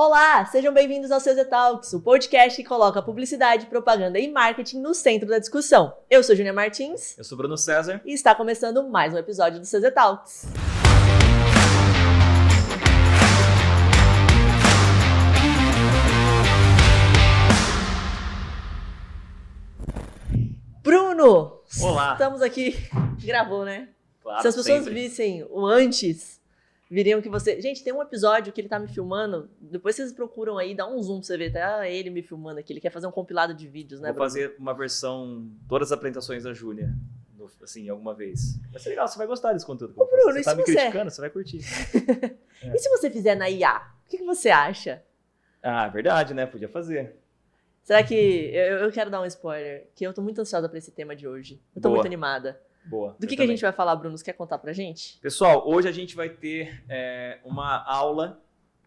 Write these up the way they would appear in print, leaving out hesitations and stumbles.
Olá, sejam bem-vindos ao CZ Talks, o podcast que coloca publicidade, propaganda e marketing no centro da discussão. Eu sou Júnia Martins. Eu sou Bruno César. E está começando mais um episódio do CZ Talks. Bruno! Olá! Estamos aqui. Gravou, né? Claro, se as pessoas sempre vissem o antes, viriam que você... Gente, tem um episódio que ele tá me filmando, depois vocês procuram aí, dá um zoom pra você ver, tá ele me filmando aqui, ele quer fazer um compilado de vídeos, né, Vou Bruno? fazer uma versão, todas as apresentações da Júnia, assim, alguma vez. Vai ser legal, você vai gostar desse conteúdo. Ô, Bruno, você e tá se me você- criticando, você vai curtir. E se você fizer na IA? O que você acha? Ah, verdade, né? Podia fazer. Será que... Eu quero dar um spoiler, que eu tô muito ansiosa pra esse tema de hoje. Eu tô Boa. muito animada. Boa. Do eu que a também. gente vai falar, Bruno? Você quer contar pra gente? Pessoal, hoje a gente vai ter uma aula,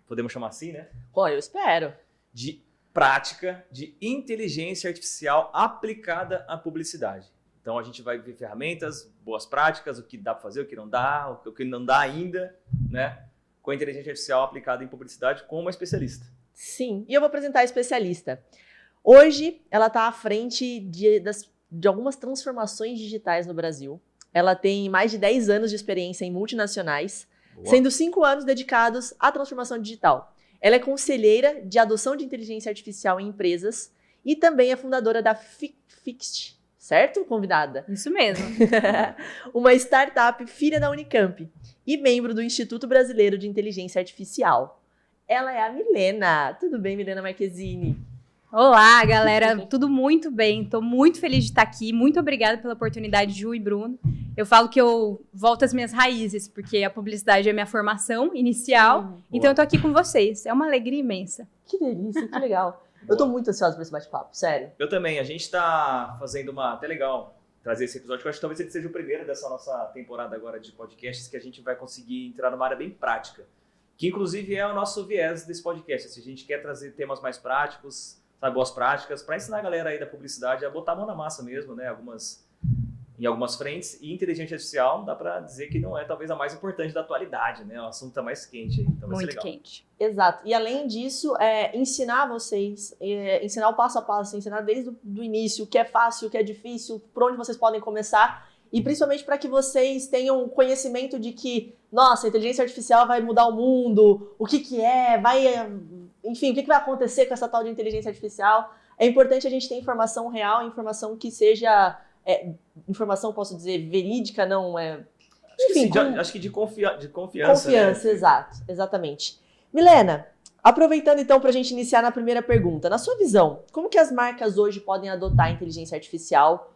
podemos chamar assim, né? Ó, eu espero. De prática de inteligência artificial aplicada à publicidade. Então a gente vai ver ferramentas, boas práticas, o que dá para fazer, o que não dá, o que não dá ainda, né? Com a inteligência artificial aplicada em publicidade com uma especialista. Sim, e eu vou apresentar a especialista. Hoje, ela está à frente de algumas transformações digitais no Brasil. Ela tem mais de 10 anos de experiência em multinacionais, Boa. sendo 5 anos dedicados à transformação digital. Ela é conselheira de adoção de inteligência artificial em empresas e também é fundadora da Fixt, certo, convidada? Isso mesmo. Uma startup filha da Unicamp e membro do Instituto Brasileiro de Inteligência Artificial. Ela é a Milena. Tudo bem, Milena Marquezini? Olá, galera. Tudo muito bem. Estou muito feliz de estar aqui. Muito obrigada pela oportunidade, Ju e Bruno. Eu falo que eu volto às minhas raízes, porque a publicidade é a minha formação inicial. Então, eu tô aqui com vocês. É uma alegria imensa. Que delícia, que legal. Eu tô muito ansiosa por esse bate-papo, sério. Eu também. A gente tá fazendo até legal trazer esse episódio, que eu acho que talvez ele seja o primeiro dessa nossa temporada agora de podcasts, que a gente vai conseguir entrar numa área bem prática. Que, inclusive, é o nosso viés desse podcast. Se a gente quer trazer temas mais práticos, sabe, boas práticas, para ensinar a galera aí da publicidade a botar a mão na massa mesmo, né? Em algumas frentes. E inteligência artificial, dá para dizer que não é talvez a mais importante da atualidade, né? O assunto tá mais quente aí, então vai ser Muito legal. quente. Exato. E além disso, ensinar vocês, ensinar o passo a passo, ensinar desde o início o que é fácil, o que é difícil, por onde vocês podem começar. E principalmente para que vocês tenham conhecimento de que, nossa, a inteligência artificial vai mudar o mundo, o que é, enfim, o que vai acontecer com essa tal de inteligência artificial. É importante a gente ter informação real, informação que seja, informação, posso dizer, verídica, não é... Enfim, Acho que de confiança. Confiança, né? exato, exatamente. Milena, aproveitando então para a gente iniciar na primeira pergunta, na sua visão, como que as marcas hoje podem adotar a inteligência artificial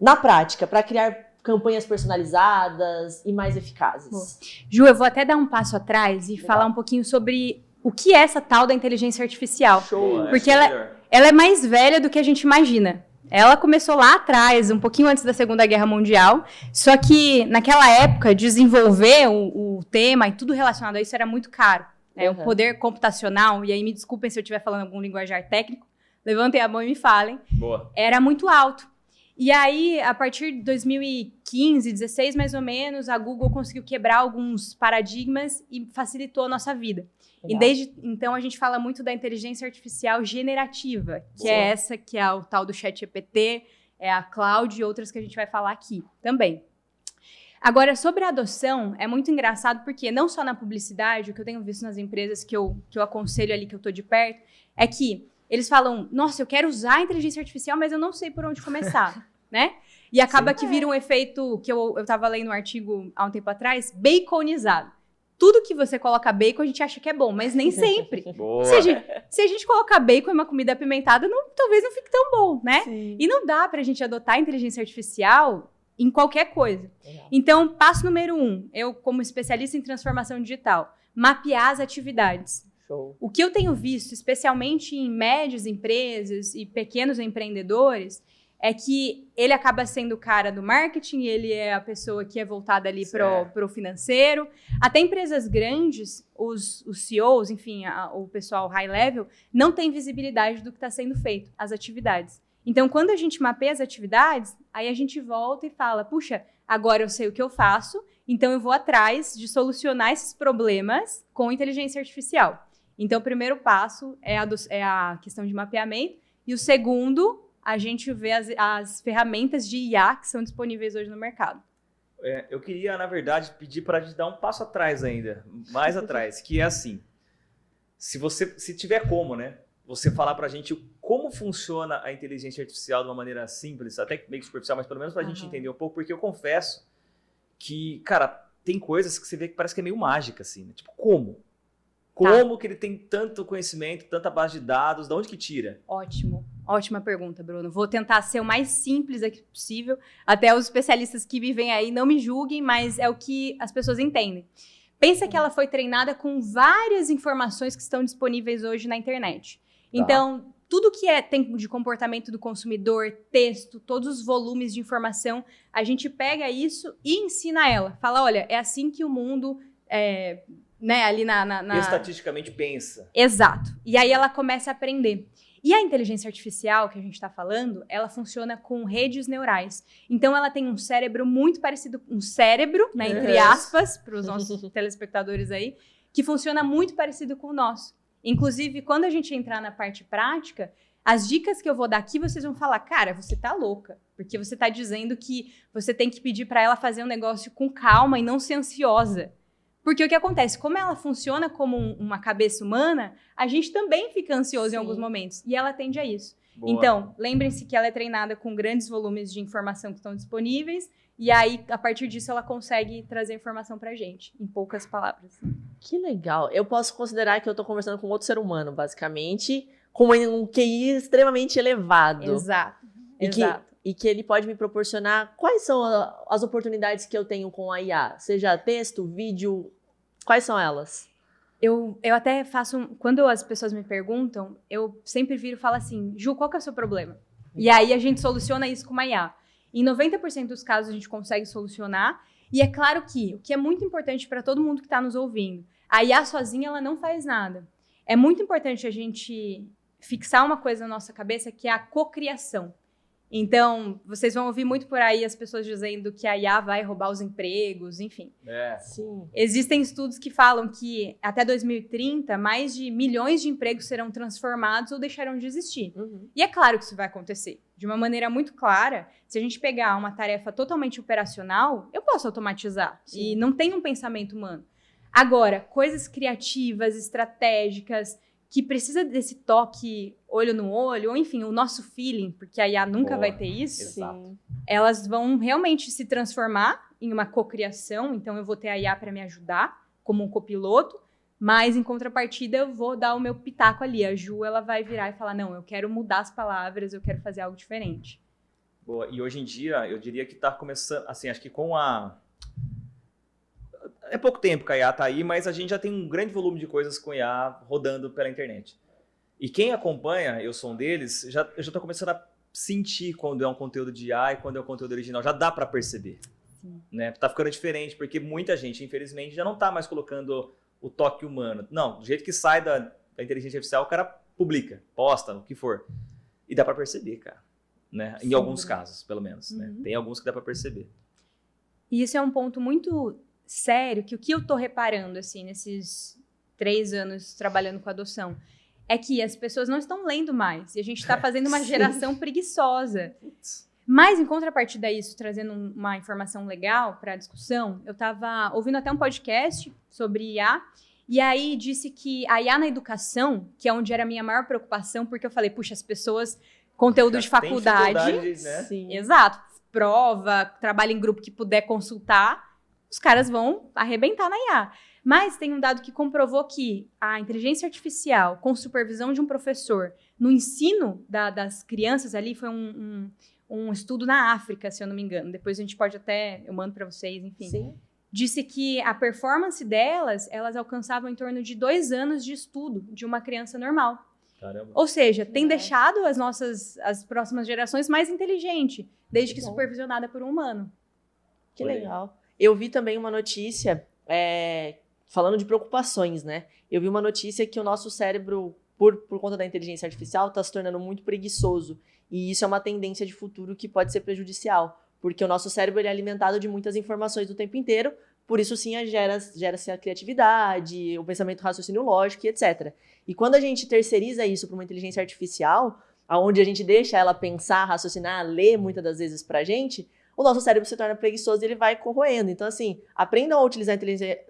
na prática para criar campanhas personalizadas e mais eficazes? Ju, eu vou até dar um passo atrás e falar um pouquinho sobre o que é essa tal da inteligência artificial. Boa, Porque essa é ela- melhor. Ela é mais velha do que a gente imagina. Ela começou lá atrás, um pouquinho antes da Segunda Guerra Mundial, só que naquela época desenvolver o tema e tudo relacionado a isso era muito caro. Né? Uhum. O poder computacional, e aí me desculpem se eu estiver falando algum linguajar técnico, levantem a mão e me falem, Boa. era muito alto. E aí, a partir de 2015, 16 mais ou menos, a Google conseguiu quebrar alguns paradigmas e facilitou a nossa vida. Legal. E desde então a gente fala muito da inteligência artificial generativa, que Boa. é essa que é o tal do ChatGPT, é a Cloud e outras que a gente vai falar aqui também. Agora, sobre a adoção, é muito engraçado porque não só na publicidade, o que eu tenho visto nas empresas que eu aconselho ali, que eu tô de perto, é que eles falam, nossa, eu quero usar a inteligência artificial, mas eu não sei por onde começar, né? E acaba que vira um efeito, que eu tava lendo um artigo há um tempo atrás, baconizado. Tudo que você coloca bacon, a gente acha que é bom, mas nem sempre. Boa. Se a gente colocar bacon em uma comida apimentada, talvez não fique tão bom, né? Sim. E não dá pra gente adotar a inteligência artificial em qualquer coisa. Legal. Então, passo número 1, eu como especialista em transformação digital, mapear as atividades. Show. O que eu tenho visto, especialmente em médias empresas e pequenos empreendedores, é que ele acaba sendo o cara do marketing, ele é a pessoa que é voltada ali pro financeiro. Até empresas grandes, os CEOs, enfim, o pessoal high level, não tem visibilidade do que está sendo feito, as atividades. Então, quando a gente mapeia as atividades, aí a gente volta e fala, puxa, agora eu sei o que eu faço, então eu vou atrás de solucionar esses problemas com inteligência artificial. Então, o primeiro passo é a questão de mapeamento. E o segundo, a gente vê as ferramentas de IA que são disponíveis hoje no mercado. Eu queria, na verdade, pedir para a gente dar um passo atrás ainda, mais atrás, que é assim, se tiver como, né, você falar para a gente como funciona a inteligência artificial de uma maneira simples, até meio superficial, mas pelo menos para a gente entender um pouco, porque eu confesso que, cara, tem coisas que você vê que parece que é meio mágica, assim, né? Tipo, como? Como que ele tem tanto conhecimento, tanta base de dados, de onde que tira? Ótimo. Ótima pergunta, Bruno. Vou tentar ser o mais simples aqui possível. Até os especialistas que vivem aí não me julguem, mas é o que as pessoas entendem. Pensa que ela foi treinada com várias informações que estão disponíveis hoje na internet. Então, tudo que tem de comportamento do consumidor, texto, todos os volumes de informação, a gente pega isso e ensina ela. Fala, olha, é assim que o mundo... ali Estatisticamente pensa. Exato. E aí ela começa a aprender. E a inteligência artificial que a gente está falando, ela funciona com redes neurais. Então, ela tem um cérebro muito parecido... Um cérebro, né, entre aspas, para os nossos telespectadores aí, que funciona muito parecido com o nosso. Inclusive, quando a gente entrar na parte prática, as dicas que eu vou dar aqui, vocês vão falar, cara, você tá louca. Porque você tá dizendo que você tem que pedir para ela fazer um negócio com calma e não ser ansiosa. Porque o que acontece? Como ela funciona como uma cabeça humana, a gente também fica ansioso em alguns momentos. E ela tende a isso. Boa. Então, lembrem-se que ela é treinada com grandes volumes de informação que estão disponíveis. E aí, a partir disso, ela consegue trazer informação pra gente, em poucas palavras. Que legal. Eu posso considerar que eu tô conversando com outro ser humano, basicamente, com um QI extremamente elevado. Exato. E que ele pode me proporcionar quais são as oportunidades que eu tenho com a IA, seja texto, vídeo, quais são elas? Eu até faço, quando as pessoas me perguntam, eu sempre viro e falo assim, Ju, qual que é o seu problema? E aí a gente soluciona isso com uma IA. Em 90% dos casos a gente consegue solucionar, e é claro que o que é muito importante para todo mundo que está nos ouvindo, a IA sozinha ela não faz nada. É muito importante a gente fixar uma coisa na nossa cabeça que é a cocriação. Então, vocês vão ouvir muito por aí as pessoas dizendo que a IA vai roubar os empregos, enfim. Sim. Existem estudos que falam que até 2030, mais de milhões de empregos serão transformados ou deixarão de existir. E é claro que isso vai acontecer. De uma maneira muito clara, se a gente pegar uma tarefa totalmente operacional, eu posso automatizar. Sim. E não tem um pensamento humano. Agora, coisas criativas, estratégicas, que precisa desse toque olho no olho, ou enfim, o nosso feeling, porque a IA nunca vai ter isso. Exato. Elas vão realmente se transformar em uma cocriação, então eu vou ter a IA para me ajudar, como um copiloto, mas em contrapartida eu vou dar o meu pitaco ali. A Ju, ela vai virar e falar, não, eu quero mudar as palavras, eu quero fazer algo diferente. Boa, e hoje em dia, eu diria que está começando, assim, acho que com a... É pouco tempo que a IA está aí, mas a gente já tem um grande volume de coisas com IA rodando pela internet. E quem acompanha, eu sou um deles, eu já estou começando a sentir quando é um conteúdo de IA e quando é um conteúdo original. Já dá para perceber. Né? Tá ficando diferente, porque muita gente, infelizmente, já não está mais colocando o toque humano. Não, do jeito que sai da inteligência artificial, o cara publica, posta, o que for. E dá para perceber, cara. Né? Em alguns casos, pelo menos. Né? Tem alguns que dá para perceber. E isso é um ponto muito... sério, que o que eu tô reparando, assim, nesses 3 anos trabalhando com adoção, é que as pessoas não estão lendo mais. E a gente tá fazendo uma geração preguiçosa. Mas, em contrapartida a isso, trazendo uma informação legal para a discussão, eu tava ouvindo até um podcast sobre IA, e aí disse que a IA na educação, que é onde era a minha maior preocupação, porque eu falei, puxa, as pessoas, conteúdo de faculdade, né? Sim. Exato, prova, trabalho em grupo que puder consultar, os caras vão arrebentar na IA. Mas tem um dado que comprovou que a inteligência artificial, com supervisão de um professor, no ensino das crianças ali, foi um estudo na África, se eu não me engano. Depois a gente pode até, eu mando para vocês, enfim. Sim. Disse que a performance delas, elas alcançavam em torno de 2 anos de estudo de uma criança normal. Caramba. Ou seja, tem deixado as próximas gerações mais inteligentes, desde que supervisionada por um humano. Que legal. Eu vi também uma notícia, falando de preocupações, né? Eu vi uma notícia que o nosso cérebro, por conta da inteligência artificial, está se tornando muito preguiçoso. E isso é uma tendência de futuro que pode ser prejudicial. Porque o nosso cérebro ele é alimentado de muitas informações o tempo inteiro, por isso sim gera-se a criatividade, o pensamento raciocínio lógico e etc. E quando a gente terceiriza isso para uma inteligência artificial, onde a gente deixa ela pensar, raciocinar, ler muitas das vezes pra gente, o nosso cérebro se torna preguiçoso e ele vai corroendo. Então, assim, aprendam a utilizar a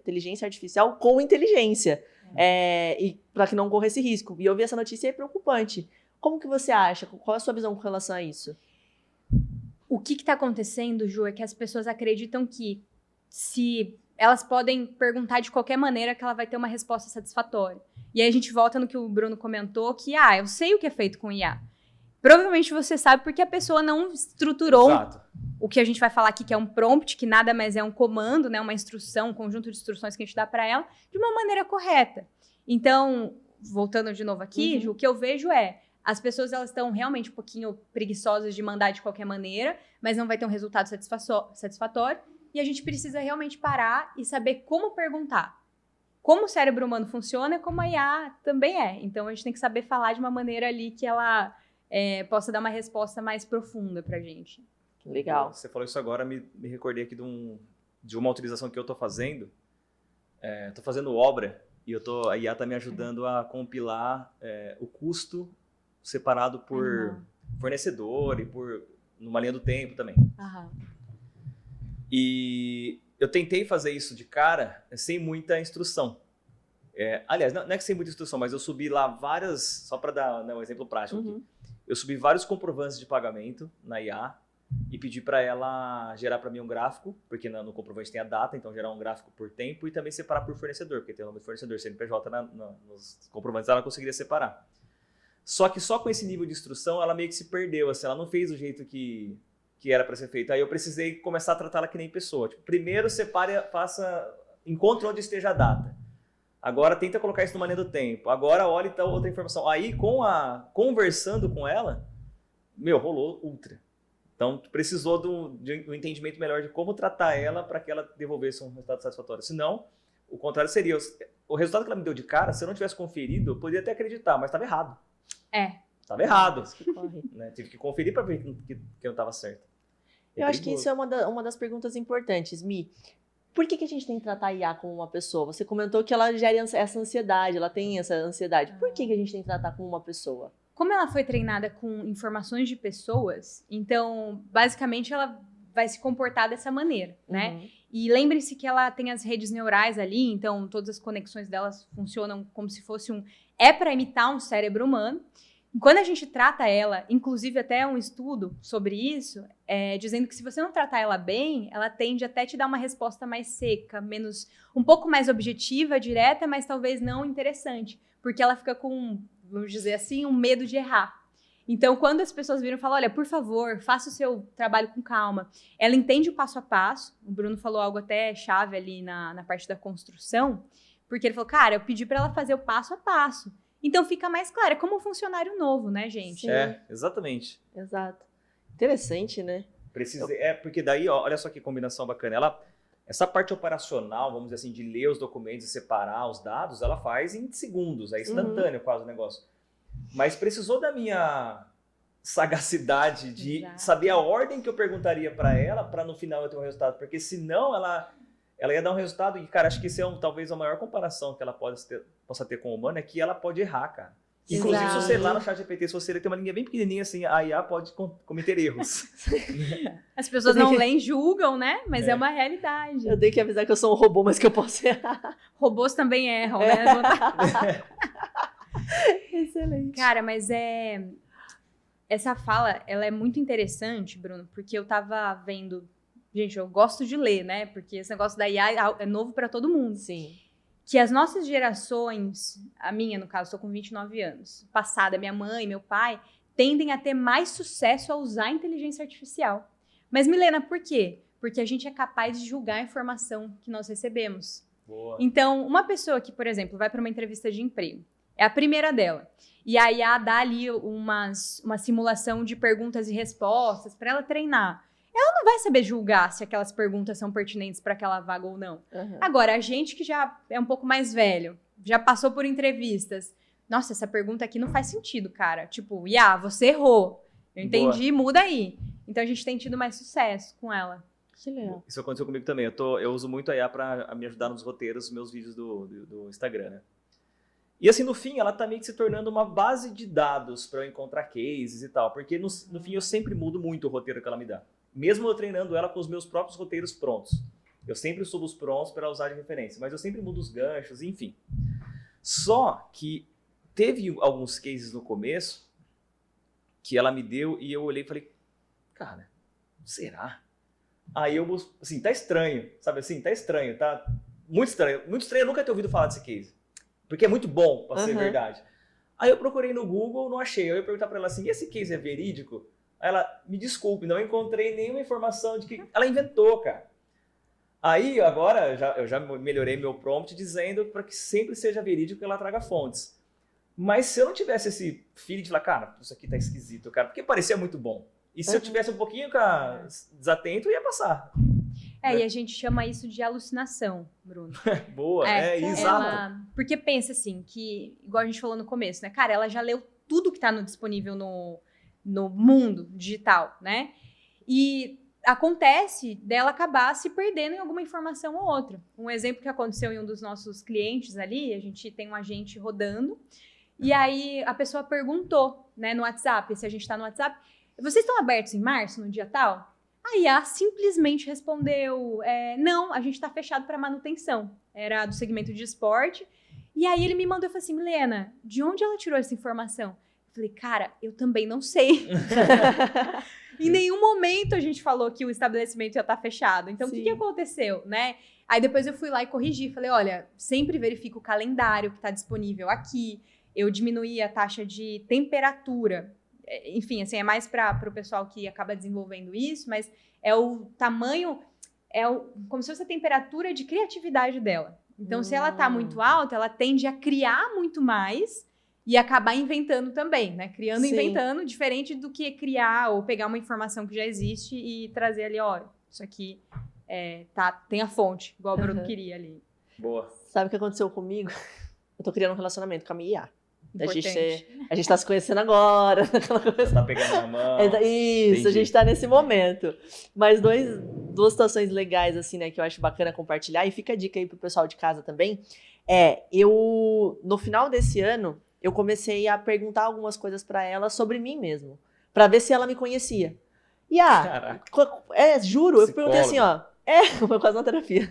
inteligência artificial com inteligência, e para que não corra esse risco. E eu vi essa notícia e é preocupante. Como que você acha? Qual é a sua visão com relação a isso? O que está acontecendo, Ju, é que as pessoas acreditam que se elas podem perguntar de qualquer maneira que ela vai ter uma resposta satisfatória. E aí a gente volta no que o Bruno comentou, que, eu sei o que é feito com IA. Provavelmente você sabe porque a pessoa não estruturou o que a gente vai falar aqui, que é um prompt, que nada mais é um comando, né, uma instrução, um conjunto de instruções que a gente dá para ela, de uma maneira correta. Então, voltando de novo aqui, Ju, o que eu vejo é, as pessoas elas estão realmente um pouquinho preguiçosas de mandar de qualquer maneira, mas não vai ter um resultado satisfatório, e a gente precisa realmente parar e saber como perguntar. Como o cérebro humano funciona, como a IA também é. Então, a gente tem que saber falar de uma maneira ali que ela possa dar uma resposta mais profunda pra gente. Legal. Você falou isso agora, me recordei aqui de uma utilização que eu estou fazendo. Estou fazendo obra e a IA está me ajudando a compilar o custo separado por fornecedor e numa linha do tempo também. E eu tentei fazer isso de cara sem muita instrução. Aliás, não é que sem muita instrução, mas eu subi lá várias, só para dar um exemplo prático aqui. Eu subi vários comprovantes de pagamento na IA e pedi para ela gerar para mim um gráfico, porque no comprovante tem a data, então gerar um gráfico por tempo e também separar por fornecedor, porque tem o nome do fornecedor, CNPJ nos comprovantes ela conseguiria separar. Só que só com esse nível de instrução ela meio que se perdeu, assim, ela não fez do jeito que era para ser feito. Aí eu precisei começar a tratá-la que nem pessoa. Tipo, primeiro encontre onde esteja a data. Agora tenta colocar isso numa linha do tempo. Agora olha então outra informação. Aí conversando com ela, rolou ultra. Então precisou do entendimento melhor de como tratar ela para que ela devolvesse um resultado satisfatório. Senão, o contrário seria, o resultado que ela me deu de cara, se eu não tivesse conferido, eu poderia até acreditar, mas estava errado. Estava errado. Né? Tive que conferir para ver que não estava certo. Eu acho que isso é uma das perguntas importantes, Mi. Por que a gente tem que tratar a IA como uma pessoa? Você comentou que ela gera essa ansiedade, ela tem essa ansiedade. Por que a gente tem que tratar como uma pessoa? Como ela foi treinada com informações de pessoas, então, basicamente, ela vai se comportar dessa maneira, né? E lembre-se que ela tem as redes neurais ali, então todas as conexões delas funcionam como se fosse para imitar um cérebro humano. E quando a gente trata ela, inclusive até um estudo sobre isso, dizendo que se você não tratar ela bem, ela tende até te dar uma resposta mais seca, um pouco mais objetiva, direta, mas talvez não interessante, porque ela fica com, vamos dizer assim, um medo de errar. Então, quando as pessoas viram e falam, olha, por favor, faça o seu trabalho com calma, ela entende o passo a passo. O Bruno falou algo até chave ali na parte da construção, porque ele falou, cara, eu pedi para ela fazer o passo a passo. Então fica mais claro, é como um funcionário novo, né, gente? Sim. Exatamente. Exato. Interessante, né? Porque daí, olha só que combinação bacana. Essa parte operacional, vamos dizer assim, de ler os documentos e separar os dados, ela faz em segundos, é instantâneo quase o negócio. Mas precisou da minha sagacidade de saber a ordem que eu perguntaria para ela, para no final eu ter um resultado, porque senão ela ia dar um resultado, e cara, acho que isso é talvez a maior comparação que ela possa ter com o humano, é que ela pode errar, cara. Inclusive, se você lá no ChatGPT, se você tem uma linha bem pequenininha assim, a IA pode cometer erros. As pessoas não leem, julgam, né? Mas é uma realidade. Eu tenho que avisar que eu sou um robô, mas que eu posso errar. Robôs também erram, né? Excelente. Cara, mas essa fala, ela é muito interessante, Bruno, porque eu tava vendo... Gente, eu gosto de ler, né? Porque esse negócio da IA é novo para todo mundo. Sim. Que as nossas gerações, a minha, no caso, estou com 29 anos, passada, minha mãe, meu pai, tendem a ter mais sucesso a usar a inteligência artificial. Mas, Milena, por quê? Porque a gente é capaz de julgar a informação que nós recebemos. Boa. Então, uma pessoa que, por exemplo, vai para uma entrevista de emprego, é a primeira dela, e a IA dá ali uma simulação de perguntas e respostas para ela treinar. Ela não vai saber julgar se aquelas perguntas são pertinentes para aquela vaga ou não. Agora, a gente que já é um pouco mais velho, já passou por entrevistas, nossa, essa pergunta aqui não faz sentido, cara. Tipo, você errou. Eu entendi, muda aí. Então, a gente tem tido mais sucesso com ela. Que legal. Isso aconteceu comigo também. Eu uso muito a IA para me ajudar nos roteiros dos meus vídeos do Instagram, né? E assim, no fim, ela tá meio que se tornando uma base de dados para eu encontrar cases e tal. Porque no fim eu sempre mudo muito o roteiro que ela me dá. Mesmo eu treinando ela com os meus próprios roteiros prontos. Eu sempre subo os prontos para usar de referência. Mas eu sempre mudo os ganchos, enfim. Só que teve alguns cases no começo que ela me deu e eu olhei e falei, cara, será? Aí eu, assim, tá estranho, sabe assim? Tá estranho, tá muito estranho. Muito estranho eu nunca ter ouvido falar desse case. Porque é muito bom pra ser verdade. Aí eu procurei no Google, não achei. Aí eu ia perguntar pra ela assim, e esse case é verídico? Aí ela, me desculpe, não encontrei nenhuma informação de que... Ela inventou, cara. Aí, agora, eu já melhorei meu prompt dizendo para que sempre seja verídico que ela traga fontes. Mas se eu não tivesse esse feeling de falar, cara, isso aqui tá esquisito, cara, porque parecia muito bom. E se eu tivesse um pouquinho desatento, ia passar. E a gente chama isso de alucinação, Bruno. Boa, exato. Porque pensa assim, que, igual a gente falou no começo, né? Cara, ela já leu tudo que tá disponível no mundo digital, né? E acontece dela acabar se perdendo em alguma informação ou outra. Um exemplo que aconteceu em um dos nossos clientes ali, a gente tem um agente rodando, e aí a pessoa perguntou, né, no WhatsApp, se a gente tá no WhatsApp, vocês estão abertos em março, no dia tal? A IA simplesmente respondeu, não, a gente tá fechado para manutenção. Era do segmento de esporte. E aí ele me mandou e falou assim, Milena, de onde ela tirou essa informação? Eu falei, cara, eu também não sei. Em nenhum momento a gente falou que o estabelecimento ia estar fechado. Então, o que aconteceu, né? Aí depois eu fui lá e corrigi. Falei, olha, sempre verifica o calendário que está disponível aqui. Eu diminuí a taxa de temperatura. Enfim, assim, é mais para o pessoal que acaba desenvolvendo isso, mas é o tamanho, como se fosse a temperatura de criatividade dela. Então, se ela está muito alta, ela tende a criar muito mais e acabar inventando também, né? Criando e inventando, diferente do que criar ou pegar uma informação que já existe e trazer ali, ó, isso aqui tem a fonte, igual o Bruno queria ali. Boa. Sabe o que aconteceu comigo? Eu tô criando um relacionamento com a minha IA. A gente tá se conhecendo agora. Você tá pegando na mão. Isso, entendi. A gente tá nesse momento. Mas duas situações legais, assim, né, que eu acho bacana compartilhar, e fica a dica aí pro pessoal de casa também, no final desse ano, eu comecei a perguntar algumas coisas pra ela sobre mim mesmo, pra ver se ela me conhecia. E juro, eu perguntei assim, ó, foi quase uma terapia.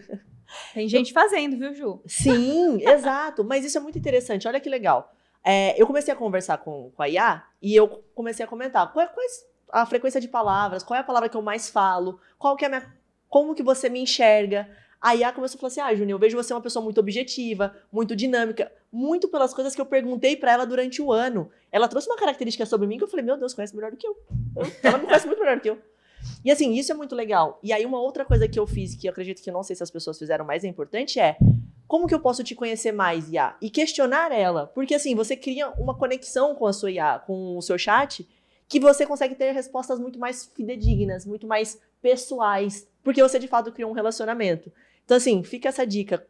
Tem gente fazendo, viu, Ju? Sim, exato, mas isso é muito interessante, olha que legal. Eu comecei a conversar com a IA e eu comecei a comentar qual é a frequência de palavras, qual é a palavra que eu mais falo, como que você me enxerga. A IA começou a falar assim, Júnior, eu vejo você uma pessoa muito objetiva, muito dinâmica, muito pelas coisas que eu perguntei pra ela durante o ano. Ela trouxe uma característica sobre mim que eu falei, meu Deus, conhece melhor do que eu. Ela me conhece muito melhor do que eu. E assim, isso é muito legal. E aí uma outra coisa que eu fiz, que eu acredito que não sei se as pessoas fizeram, mas é importante, como que eu posso te conhecer mais, IA? E questionar ela. Porque assim, você cria uma conexão com a sua IA, com o seu chat, que você consegue ter respostas muito mais fidedignas, muito mais pessoais, porque você de fato criou um relacionamento. Então assim, fica essa dica.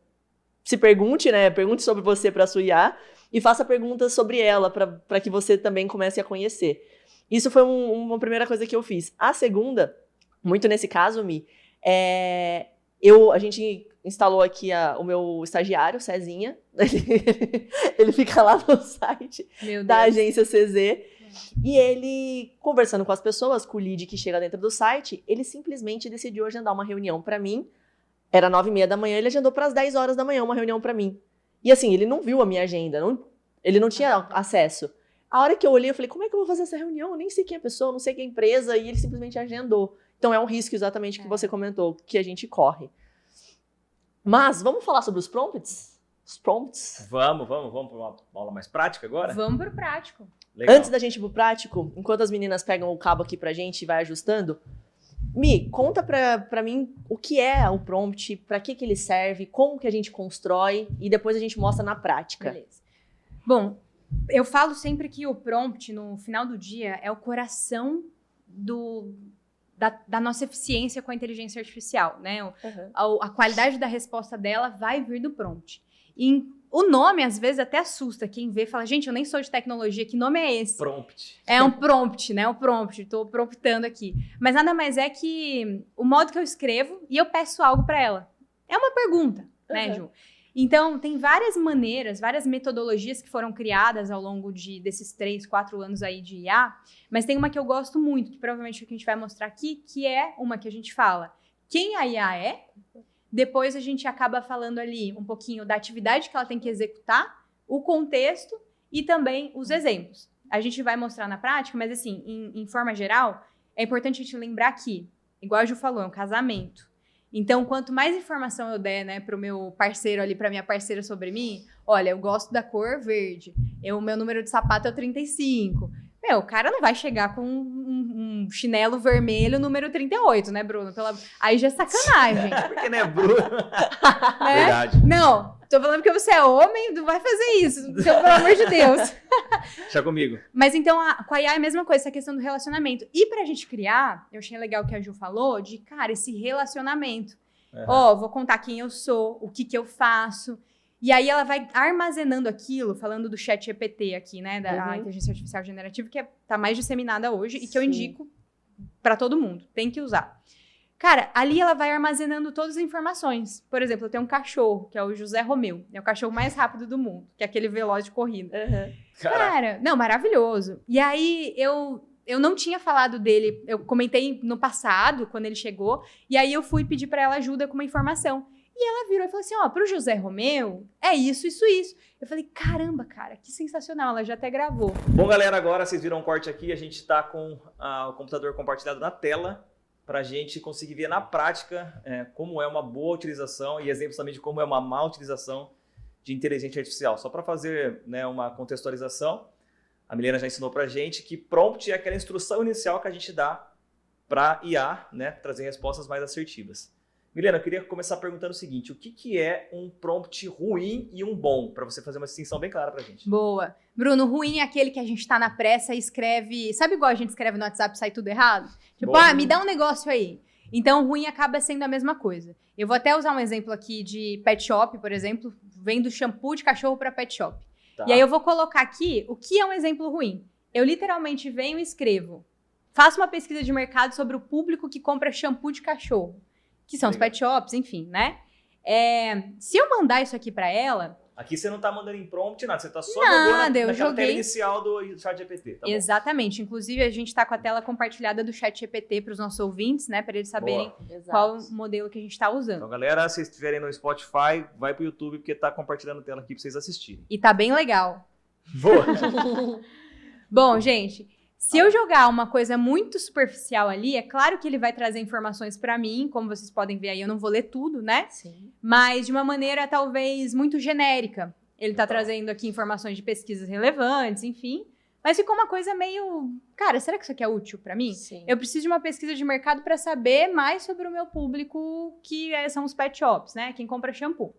Se pergunte, né? Pergunte sobre você para a sua IA e faça perguntas sobre ela para que você também comece a conhecer. Isso foi uma primeira coisa que eu fiz. A segunda, muito nesse caso, Mi, a gente instalou aqui o meu estagiário, Cezinha. Ele fica lá no site da agência CZ. E ele, conversando com as pessoas, com o lead que chega dentro do site, ele simplesmente decidiu agendar uma reunião para mim. Era 9h30 da manhã, ele agendou para as 10 horas da manhã uma reunião para mim. E assim, ele não viu a minha agenda, ele não tinha acesso. A hora que eu olhei, eu falei, como é que eu vou fazer essa reunião? Eu nem sei quem é a pessoa, não sei quem é a empresa, e ele simplesmente agendou. Então é um risco exatamente que você comentou, que a gente corre. Mas, vamos falar sobre os prompts? Os prompts? Vamos para uma aula mais prática agora? Vamos pro prático. Legal. Antes da gente ir pro prático, enquanto as meninas pegam o cabo aqui pra gente e vai ajustando, Mi, conta pra mim o que é o prompt, pra que ele serve, como que a gente constrói e depois a gente mostra na prática. Beleza. Bom, eu falo sempre que o prompt, no final do dia, é o coração da nossa eficiência com a inteligência artificial, né? A qualidade da resposta dela vai vir do prompt. E o nome, às vezes, até assusta. Quem vê fala, gente, eu nem sou de tecnologia, que nome é esse? Prompt. É um prompt, né? Um prompt, tô promptando aqui. Mas nada mais é que o modo que eu escrevo e eu peço algo para ela. É uma pergunta, né, Ju? Então, tem várias maneiras, várias metodologias que foram criadas ao longo desses 3, 4 anos aí de IA, mas tem uma que eu gosto muito, que provavelmente é o que a gente vai mostrar aqui, que é uma que a gente fala quem a IA é, depois a gente acaba falando ali um pouquinho da atividade que ela tem que executar, o contexto e também os exemplos. A gente vai mostrar na prática, mas assim, em forma geral, é importante a gente lembrar que, igual a Ju falou, é um casamento. Então, quanto mais informação eu der, né, pro meu parceiro ali, pra minha parceira sobre mim, olha, eu gosto da cor verde, o meu número de sapato é o 35. Meu, o cara não vai chegar com um chinelo vermelho número 38, né, Bruno? Aí já é sacanagem. Porque, né, Bruno? Né? Verdade. Não, tô falando porque você é homem, não vai fazer isso, então, pelo amor de Deus. Deixa comigo. Mas então, com a IA é a mesma coisa, essa questão do relacionamento. E pra gente criar, eu achei legal o que a Ju falou, de, cara, esse relacionamento. Vou contar quem eu sou, o que eu faço. E aí ela vai armazenando aquilo, falando do ChatGPT aqui, né, da inteligência artificial generativa, que tá mais disseminada hoje e que eu indico pra todo mundo. Tem que usar. Cara, ali ela vai armazenando todas as informações. Por exemplo, eu tenho um cachorro, que é o José Romeu. É o cachorro mais rápido do mundo, que é aquele veloz de corrida. Cara, não, maravilhoso. E aí, eu não tinha falado dele. Eu comentei no passado, quando ele chegou. E aí, eu fui pedir pra ela ajuda com uma informação. E ela virou e falou assim, pro José Romeu, é isso, isso, isso. Eu falei, caramba, cara, que sensacional. Ela já até gravou. Bom, galera, agora vocês viram um corte aqui. A gente tá com o computador compartilhado na tela, para a gente conseguir ver na prática como é uma boa utilização e exemplos também de como é uma má utilização de inteligência artificial. Só para fazer, né, uma contextualização, a Milena já ensinou para a gente que prompt é aquela instrução inicial que a gente dá para IA, né, trazer respostas mais assertivas. Milena, eu queria começar perguntando o seguinte, o que é um prompt ruim e um bom? Para você fazer uma distinção bem clara para a gente. Boa. Bruno, ruim é aquele que a gente tá na pressa e escreve... Sabe igual a gente escreve no WhatsApp e sai tudo errado? Tipo, me dá um negócio aí. Então, ruim acaba sendo a mesma coisa. Eu vou até usar um exemplo aqui de pet shop, por exemplo. Vendo shampoo de cachorro para pet shop. Tá. E aí eu vou colocar aqui o que é um exemplo ruim. Eu literalmente venho e escrevo. Faço uma pesquisa de mercado sobre o público que compra shampoo de cachorro. Que são os pet shops, enfim, né? Se eu mandar isso aqui para ela... Aqui você não tá mandando em prompt, nada. Você tá só jogando naquela tela inicial do ChatGPT. Tá Exatamente. Bom. Inclusive, a gente tá com a tela compartilhada do ChatGPT para os nossos ouvintes, né? Para eles saberem qual modelo que a gente tá usando. Então, galera, se vocês estiverem no Spotify, vai pro YouTube, porque tá compartilhando a tela aqui para vocês assistirem. E tá bem legal. Boa! Bom, gente... Se eu jogar uma coisa muito superficial ali, é claro que ele vai trazer informações para mim, como vocês podem ver aí, eu não vou ler tudo, né? Sim. Mas de uma maneira talvez muito genérica. Ele tá trazendo aqui informações de pesquisas relevantes, enfim. Mas ficou uma coisa meio... Cara, será que isso aqui é útil para mim? Sim. Eu preciso de uma pesquisa de mercado para saber mais sobre o meu público, que são os pet shops, né? Quem compra shampoo.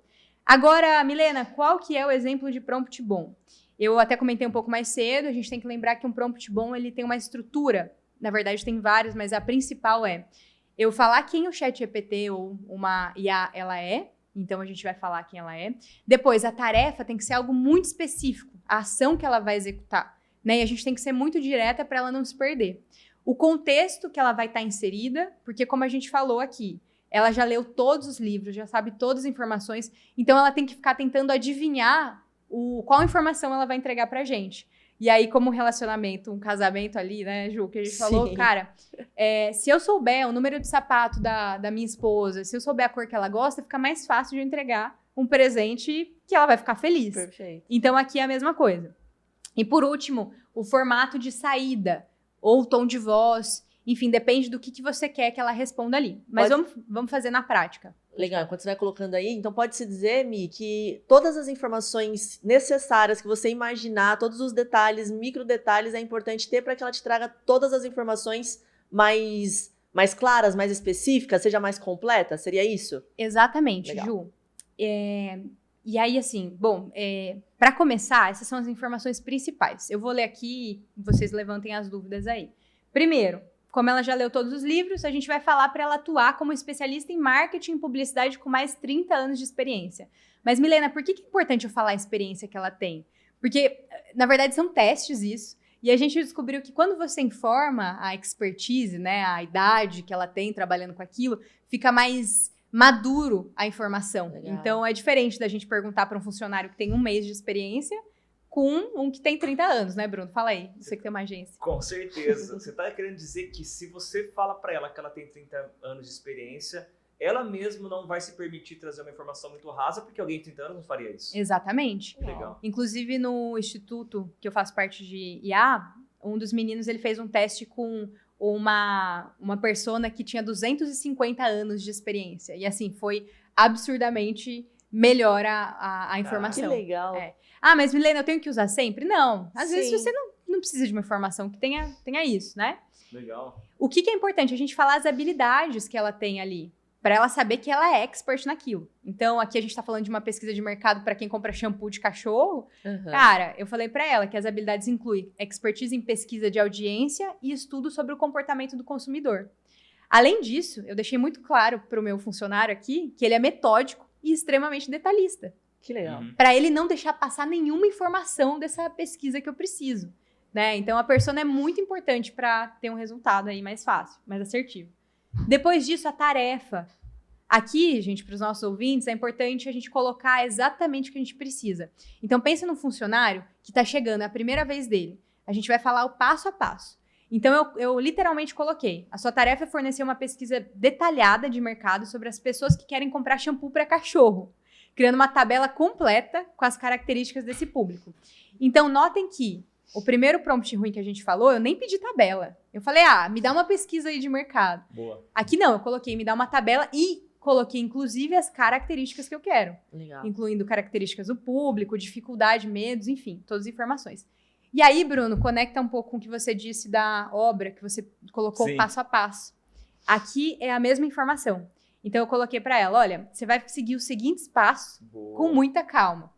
Agora, Milena, qual que é o exemplo de prompt bom? Eu até comentei um pouco mais cedo, a gente tem que lembrar que um prompt bom, ele tem uma estrutura. Na verdade, tem vários, mas a principal é eu falar quem o ChatGPT ou uma IA ela é. Então, a gente vai falar quem ela é. Depois, a tarefa tem que ser algo muito específico. A ação que ela vai executar. Né? E a gente tem que ser muito direta para ela não se perder. O contexto que ela vai estar inserida, porque como a gente falou aqui, ela já leu todos os livros, já sabe todas as informações. Então, ela tem que ficar tentando adivinhar qual informação ela vai entregar pra gente. E aí, como um relacionamento, um casamento ali, né, Ju, que a gente falou, cara, se eu souber o número de sapato da minha esposa, se eu souber a cor que ela gosta, fica mais fácil de eu entregar um presente que ela vai ficar feliz. Perfeito. Então, aqui é a mesma coisa. E por último, o formato de saída, ou o tom de voz, enfim, depende do que você quer que ela responda ali. Mas vamos fazer na prática. Legal, enquanto você vai colocando aí, então pode-se dizer, Mi, que todas as informações necessárias que você imaginar, todos os detalhes, micro detalhes, é importante ter para que ela te traga todas as informações mais claras, mais específicas, seja mais completa? Seria isso? Exatamente, legal. Ju. E aí, assim, bom, para começar, essas são as informações principais. Eu vou ler aqui e vocês levantem as dúvidas aí. Primeiro, como ela já leu todos os livros, a gente vai falar para ela atuar como especialista em marketing e publicidade com mais 30 anos de experiência. Mas, Milena, por que é importante eu falar a experiência que ela tem? Porque, na verdade, são testes isso. E a gente descobriu que quando você informa a expertise, né, a idade que ela tem trabalhando com aquilo, fica mais maduro a informação. Legal. Então, é diferente da gente perguntar para um funcionário que tem 1 mês de experiência com um que tem 30 anos, né, Bruno? Fala aí, você que tem uma agência. Com certeza. Você está querendo dizer que se você fala para ela que ela tem 30 anos de experiência, ela mesma não vai se permitir trazer uma informação muito rasa, porque alguém de 30 anos não faria isso. Exatamente. Que legal. Inclusive, no instituto que eu faço parte de IA, um dos meninos ele fez um teste com uma persona que tinha 250 anos de experiência. E assim, foi absurdamente melhor a informação. Que legal. É. Ah, mas Milena, eu tenho que usar sempre? Não. Às Sim. vezes você não precisa de uma informação que tenha isso, né? Legal. O que é importante? A gente falar as habilidades que ela tem ali, para ela saber que ela é expert naquilo. Então, aqui a gente tá falando de uma pesquisa de mercado para quem compra shampoo de cachorro. Uhum. Cara, eu falei para ela que as habilidades incluem expertise em pesquisa de audiência e estudo sobre o comportamento do consumidor. Além disso, eu deixei muito claro para o meu funcionário aqui que ele é metódico e extremamente detalhista. Que legal. Para ele não deixar passar nenhuma informação dessa pesquisa que eu preciso, né? Então, a persona é muito importante para ter um resultado aí mais fácil, mais assertivo. Depois disso, a tarefa. Aqui, gente, para os nossos ouvintes, é importante a gente colocar exatamente o que a gente precisa. Então, pensa num funcionário que está chegando, é a primeira vez dele. A gente vai falar o passo a passo. Então, eu literalmente coloquei. A sua tarefa é fornecer uma pesquisa detalhada de mercado sobre as pessoas que querem comprar shampoo para cachorro, criando uma tabela completa com as características desse público. Então, notem que o primeiro prompt ruim que a gente falou, eu nem pedi tabela. Eu falei, me dá uma pesquisa aí de mercado. Boa. Aqui não, eu coloquei, me dá uma tabela e coloquei, inclusive, as características que eu quero. Legal. Incluindo características do público, dificuldade, medos, enfim, todas as informações. E aí, Bruno, conecta um pouco com o que você disse da obra, que você colocou Sim. passo a passo. Aqui é a mesma informação. Então, eu coloquei para ela, olha, você vai seguir os seguintes passos Boa. com muita calma.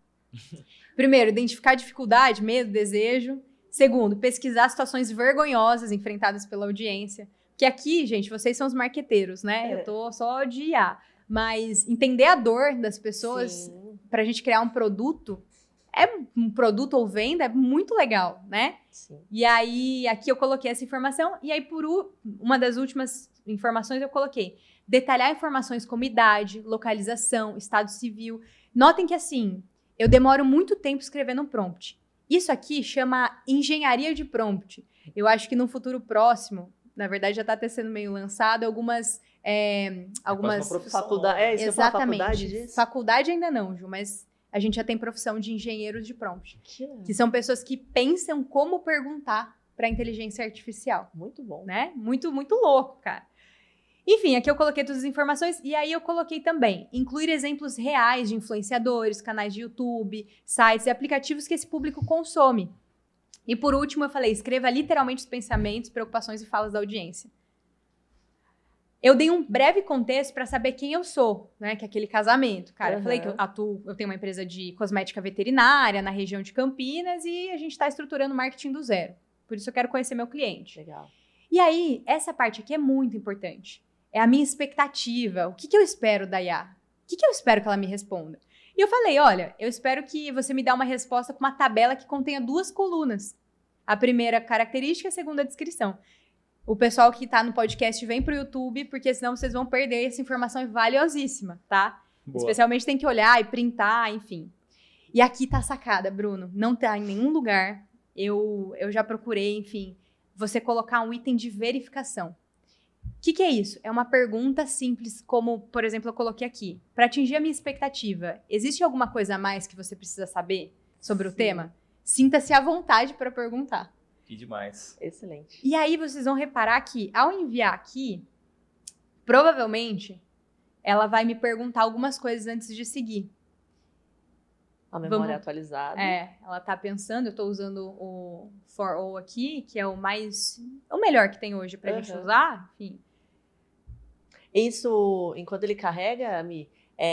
Primeiro, identificar dificuldade, medo, desejo. Segundo, pesquisar situações vergonhosas enfrentadas pela audiência. Que aqui, gente, vocês são os marqueteiros, né? Eu tô só de IA. Mas entender a dor das pessoas pra gente criar um produto ou venda é muito legal, né? Sim. E aí, aqui eu coloquei essa informação. E aí, uma das últimas informações eu coloquei. Detalhar informações como idade, localização, estado civil. Notem que, assim, eu demoro muito tempo escrevendo um prompt. Isso aqui chama engenharia de prompt. Eu acho que no futuro próximo, na verdade já está até sendo meio lançado, algumas Faculdade. Isso é faculdade disso? Faculdade ainda não, Ju, mas a gente já tem profissão de engenheiros de prompt. Que Que são pessoas que pensam como perguntar para a inteligência artificial, muito bom. né? Muito, muito louco, cara. Enfim, aqui eu coloquei todas as informações e aí eu coloquei também incluir exemplos reais de influenciadores, canais de YouTube, sites e aplicativos que esse público consome. E por último, eu falei, escreva literalmente os pensamentos, preocupações e falas da audiência. Eu dei um breve contexto para saber quem eu sou, né? Que é aquele casamento. Cara, eu falei que eu tenho uma empresa de cosmética veterinária na região de Campinas e a gente está estruturando marketing do zero. Por isso eu quero conhecer meu cliente. Legal. E aí, essa parte aqui é muito importante. É a minha expectativa. O que eu espero da IA? O que eu espero que ela me responda? E eu falei, olha, eu espero que você me dê uma resposta com uma tabela que contenha 2 colunas. A primeira característica e a segunda descrição. O pessoal que tá no podcast vem pro YouTube, porque senão vocês vão perder essa informação é valiosíssima, tá? Boa. Especialmente tem que olhar e printar, enfim. E aqui tá a sacada, Bruno. Não tá em nenhum lugar. Eu já procurei, enfim. Você colocar um item de verificação. O que é isso? É uma pergunta simples, como, por exemplo, eu coloquei aqui. Para atingir a minha expectativa, existe alguma coisa a mais que você precisa saber sobre o tema? Sinta-se à vontade para perguntar. Que demais. Excelente. E aí vocês vão reparar que, ao enviar aqui, provavelmente, ela vai me perguntar algumas coisas antes de seguir. A memória atualizada. Ela tá pensando, eu tô usando o for all aqui, que é o melhor que tem hoje pra gente usar, enfim. Isso, enquanto ele carrega, Mi,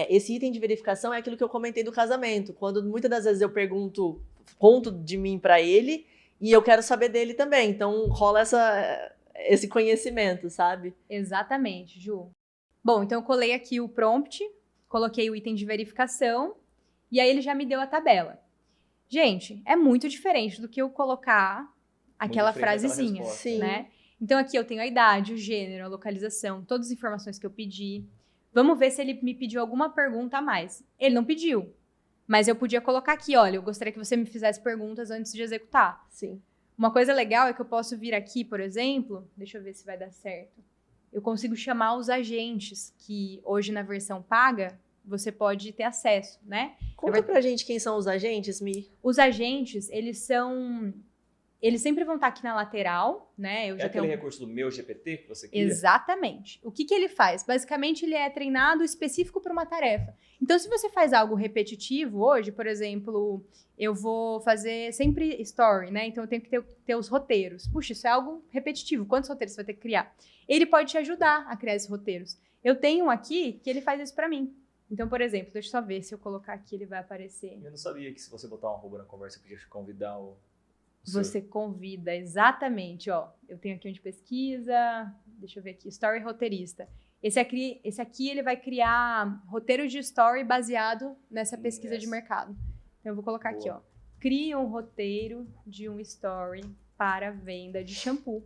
esse item de verificação é aquilo que eu comentei do casamento. Quando muitas das vezes eu conto de mim pra ele e eu quero saber dele também. Então rola esse conhecimento, sabe? Exatamente, Ju. Bom, então eu colei aqui o prompt, coloquei o item de verificação e aí ele já me deu a tabela. Gente, é muito diferente do que eu colocar aquela frasezinha, Sim. né? Então aqui eu tenho a idade, o gênero, a localização, todas as informações que eu pedi. Vamos ver se ele me pediu alguma pergunta a mais. Ele não pediu, mas eu podia colocar aqui, olha, eu gostaria que você me fizesse perguntas antes de executar. Sim. Uma coisa legal é que eu posso vir aqui, por exemplo, deixa eu ver se vai dar certo. Eu consigo chamar os agentes, que hoje na versão paga, você pode ter acesso, né? Conta pra gente quem são os agentes, Mi. Os agentes, eles sempre vão estar aqui na lateral, né? Eu É já aquele tenho... recurso do meu GPT que você queria? Exatamente. O que ele faz? Basicamente, ele é treinado específico para uma tarefa. Então, se você faz algo repetitivo hoje, por exemplo, eu vou fazer sempre story, né? Então, eu tenho que ter os roteiros. Puxa, isso é algo repetitivo. Quantos roteiros você vai ter que criar? Ele pode te ajudar a criar esses roteiros. Eu tenho um aqui que ele faz isso para mim. Então, por exemplo, deixa eu só ver se eu colocar aqui, ele vai aparecer. Eu não sabia que se você botar um arroba na conversa, você podia convidar o Você convida, exatamente, ó. Eu tenho aqui um de pesquisa, deixa eu ver aqui, story roteirista. Esse aqui ele vai criar roteiro de story baseado nessa pesquisa de mercado. Então eu vou colocar aqui, ó. Crie um roteiro de um story para venda de shampoo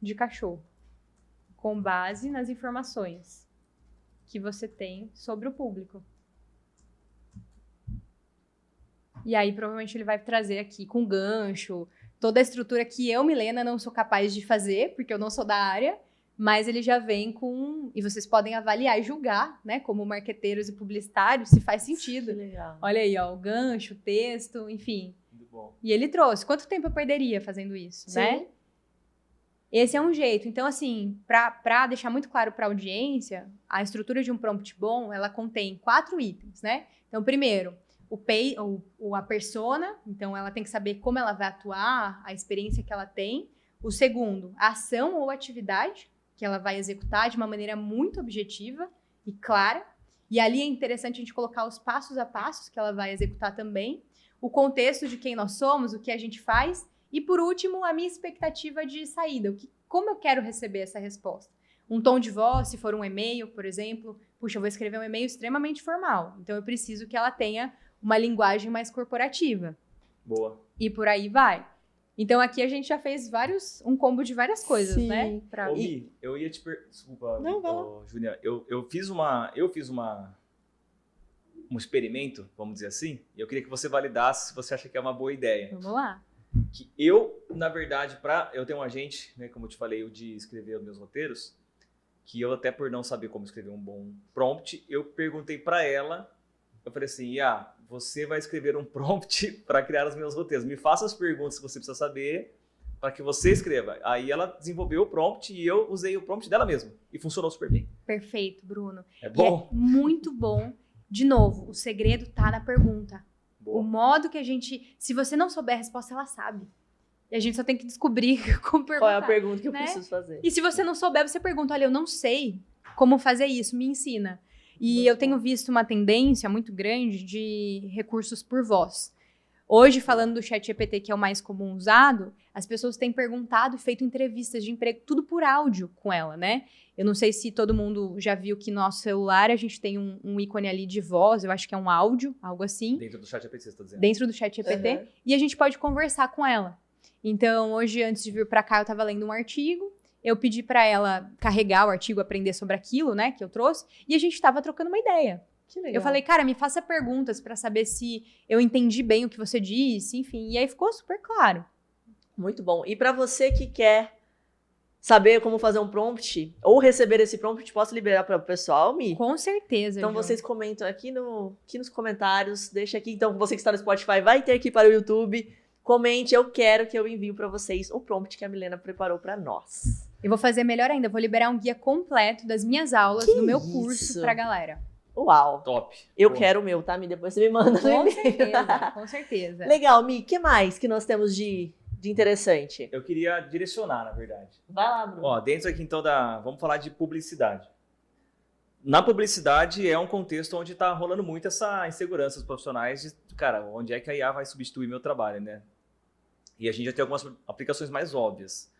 de cachorro, com base nas informações que você tem sobre o público. E aí, provavelmente, ele vai trazer aqui com gancho, toda a estrutura que eu, Milena, não sou capaz de fazer, porque eu não sou da área, mas ele já vem com... E vocês podem avaliar e julgar, né, como marqueteiros e publicitários, se faz sentido. Que legal. Olha aí, ó, o gancho, o texto, enfim. Muito bom. E ele trouxe. Quanto tempo eu perderia fazendo isso, Sim. né? Esse é um jeito. Então, assim, para deixar muito claro para a audiência, a estrutura de um prompt bom, ela contém 4 itens, né? Então, primeiro, a persona, então ela tem que saber como ela vai atuar, a experiência que ela tem. O segundo, a ação ou atividade que ela vai executar de uma maneira muito objetiva e clara. E ali é interessante a gente colocar os passos a passos que ela vai executar também. O contexto de quem nós somos, o que a gente faz. E por último, a minha expectativa de saída. Como eu quero receber essa resposta? Um tom de voz, se for um e-mail, por exemplo. Puxa, eu vou escrever um e-mail extremamente formal. Então eu preciso que ela tenha uma linguagem mais corporativa. Boa. E por aí vai. Então aqui a gente já fez um combo de várias coisas, Sim. né? Ô, Mi, eu ia te Desculpa, Não, vai lá. Juliana. Eu fiz um experimento, vamos dizer assim, e eu queria que você validasse se você acha que é uma boa ideia. Vamos lá. Que eu, na verdade, eu tenho um agente, né, como eu te falei, o de escrever os meus roteiros, que eu até por não saber como escrever um bom prompt, eu perguntei para ela, eu falei assim, você vai escrever um prompt para criar os meus roteiros. Me faça as perguntas que você precisa saber para que você escreva. Aí ela desenvolveu o prompt e eu usei o prompt dela mesma. E funcionou super bem. Perfeito, Bruno. É bom? E é muito bom. De novo, o segredo tá na pergunta. Boa. O modo que a gente... Se você não souber a resposta, ela sabe. E a gente só tem que descobrir como perguntar. Qual é a pergunta que eu né? preciso fazer? E se você não souber, você pergunta, olha, eu não sei como fazer isso, me ensina. E Muito eu tenho visto uma tendência muito grande de recursos por voz. Hoje, falando do ChatGPT, que é o mais comum usado, as pessoas têm perguntado e feito entrevistas de emprego, tudo por áudio com ela, né? Eu não sei se todo mundo já viu que no nosso celular a gente tem um ícone ali de voz, eu acho que é um áudio, algo assim. Dentro do ChatGPT, você está dizendo? Dentro do ChatGPT. Uhum. E a gente pode conversar com ela. Então, hoje, antes de vir para cá, eu estava lendo um artigo. Eu pedi para ela carregar o artigo, aprender sobre aquilo, né, que eu trouxe. E a gente estava trocando uma ideia. Que legal. Eu falei, cara, me faça perguntas para saber se eu entendi bem o que você disse, enfim. E aí ficou super claro. Muito bom. E para você que quer saber como fazer um prompt ou receber esse prompt, posso liberar para o pessoal, Mi? Com certeza, Então Ju. vocês comentam aqui nos comentários, deixa aqui. Então você que está no Spotify vai ter aqui para o YouTube. Comente, eu quero que eu envie para vocês o prompt que a Milena preparou para nós. Eu vou fazer melhor ainda, eu vou liberar um guia completo das minhas aulas Que do meu isso? curso pra galera. Uau! Top. Eu Boa. quero o meu, tá? Mi? Depois você me manda no Com e-mail. certeza, com certeza. Legal, Mi. O que mais que nós temos de interessante? Eu queria direcionar, na verdade. Vai lá, Bruno. Ó, dentro aqui então vamos falar de publicidade. Na publicidade é um contexto onde está rolando muito essa insegurança dos profissionais de, cara, onde é que a IA vai substituir meu trabalho, né? E a gente já tem algumas aplicações mais óbvias.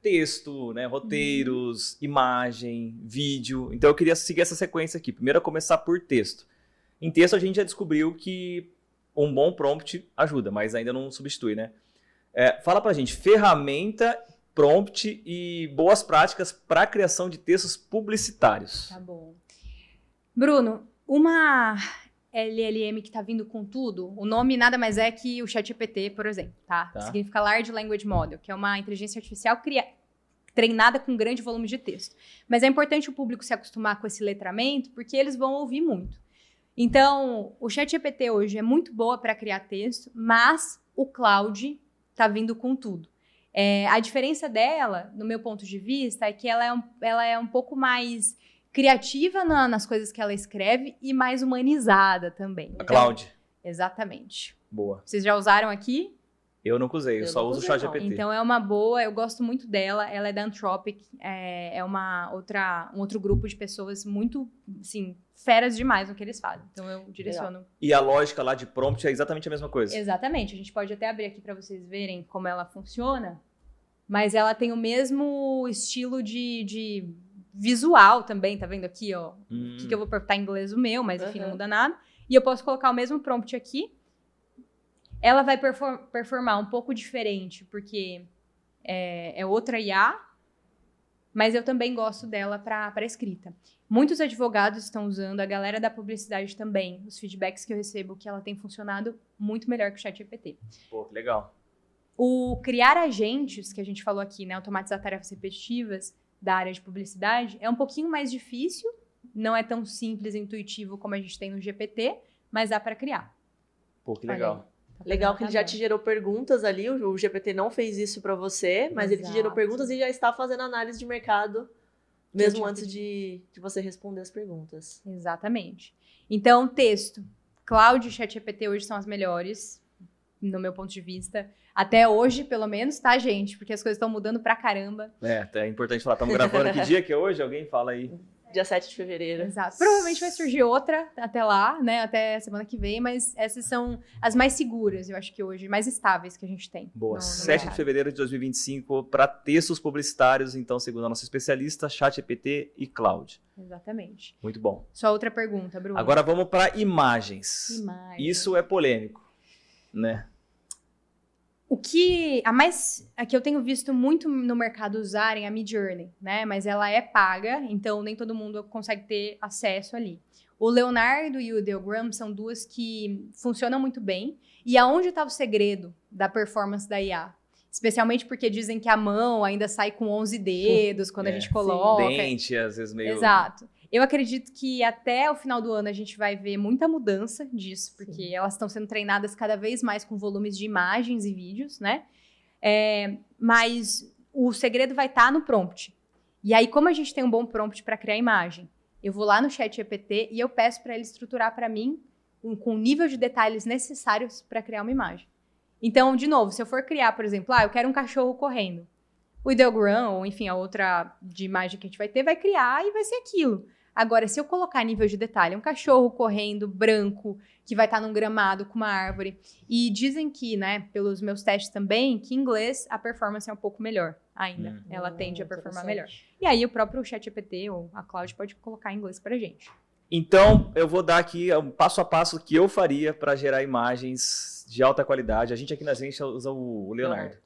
texto, né, roteiros, imagem, vídeo. Então eu queria seguir essa sequência aqui. Primeiro começar por texto. Em texto a gente já descobriu que um bom prompt ajuda, mas ainda não substitui, né? Fala pra gente, ferramenta, prompt e boas práticas para a criação de textos publicitários. Tá bom. Bruno, uma LLM que tá vindo com tudo, o nome nada mais é que o ChatGPT, por exemplo, tá? Significa Large Language Model, que é uma inteligência artificial treinada com grande volume de texto. Mas é importante o público se acostumar com esse letramento, porque eles vão ouvir muito. Então, o ChatGPT hoje é muito boa para criar texto, mas o Claude tá vindo com tudo. A diferença dela, no meu ponto de vista, é que ela é um pouco mais criativa nas coisas que ela escreve e mais humanizada também. A Claude. Exatamente. Boa. Vocês já usaram aqui? Eu nunca usei, eu só uso o ChatGPT. Então é uma boa, eu gosto muito dela. Ela é da Anthropic, um outro grupo de pessoas muito, assim, feras demais no que eles fazem. Então eu direciono. Legal. E a lógica lá de prompt é exatamente a mesma coisa? Exatamente. A gente pode até abrir aqui para vocês verem como ela funciona, mas ela tem o mesmo estilo de visual também, tá vendo aqui, ó? O que eu vou perguntar em inglês o meu, mas enfim, não muda nada. E eu posso colocar o mesmo prompt aqui. Ela vai performar um pouco diferente, porque é outra IA, mas eu também gosto dela para escrita. Muitos advogados estão usando, a galera da publicidade também. Os feedbacks que eu recebo que ela tem funcionado muito melhor que o ChatGPT. Pô, que legal. O criar agentes, que a gente falou aqui, né, automatizar tarefas repetitivas da área de publicidade, é um pouquinho mais difícil, não é tão simples e intuitivo como a gente tem no GPT, mas dá para criar. Pô, que legal. Legal que ele já te gerou perguntas ali, o GPT não fez isso para você, mas ele te gerou perguntas e já está fazendo análise de mercado, mesmo antes de você responder as perguntas. Exatamente. Então, texto. Claude e ChatGPT hoje são as melhores, no meu ponto de vista. Até hoje, pelo menos, tá, gente? Porque as coisas estão mudando pra caramba. É importante falar. Estamos gravando. Que dia que é hoje? Alguém fala aí. Dia 7 de fevereiro. Exato. Provavelmente vai surgir outra até lá, né? Até semana que vem, mas essas são as mais seguras, eu acho que hoje, mais estáveis que a gente tem. Boa. 7 de fevereiro de 2025 para textos publicitários, então, segundo a nossa especialista, ChatGPT e Claude. Exatamente. Muito bom. Só outra pergunta, Bruno. Agora vamos para imagens. Isso é polêmico, né? A que eu tenho visto muito no mercado usarem é a Midjourney, né? Mas ela é paga, então nem todo mundo consegue ter acesso ali. O Leonardo e o Ideogram são duas que funcionam muito bem. E aonde está o segredo da performance da IA? Especialmente porque dizem que a mão ainda sai com 11 dedos quando a gente coloca. Sim, dente, às vezes meio... Exato. Eu acredito que até o final do ano a gente vai ver muita mudança disso, porque elas estão sendo treinadas cada vez mais com volumes de imagens e vídeos, né? Mas o segredo vai estar no prompt. E aí, como a gente tem um bom prompt para criar imagem, eu vou lá no ChatGPT e eu peço para ele estruturar para mim com o nível de detalhes necessários para criar uma imagem. Então, de novo, se eu for criar, por exemplo, eu quero um cachorro correndo. O Ideogram, ou enfim, a outra de imagem que a gente vai ter, vai criar e vai ser aquilo. Agora, se eu colocar nível de detalhe, um cachorro correndo, branco, que vai estar num gramado com uma árvore. E dizem que, né, pelos meus testes também, que em inglês a performance é um pouco melhor ainda. Ela tende a performar melhor. E aí o próprio ChatGPT ou a Claude pode colocar em inglês pra gente. Então, eu vou dar aqui um passo a passo que eu faria para gerar imagens de alta qualidade. A gente aqui na agência usa o Leonardo.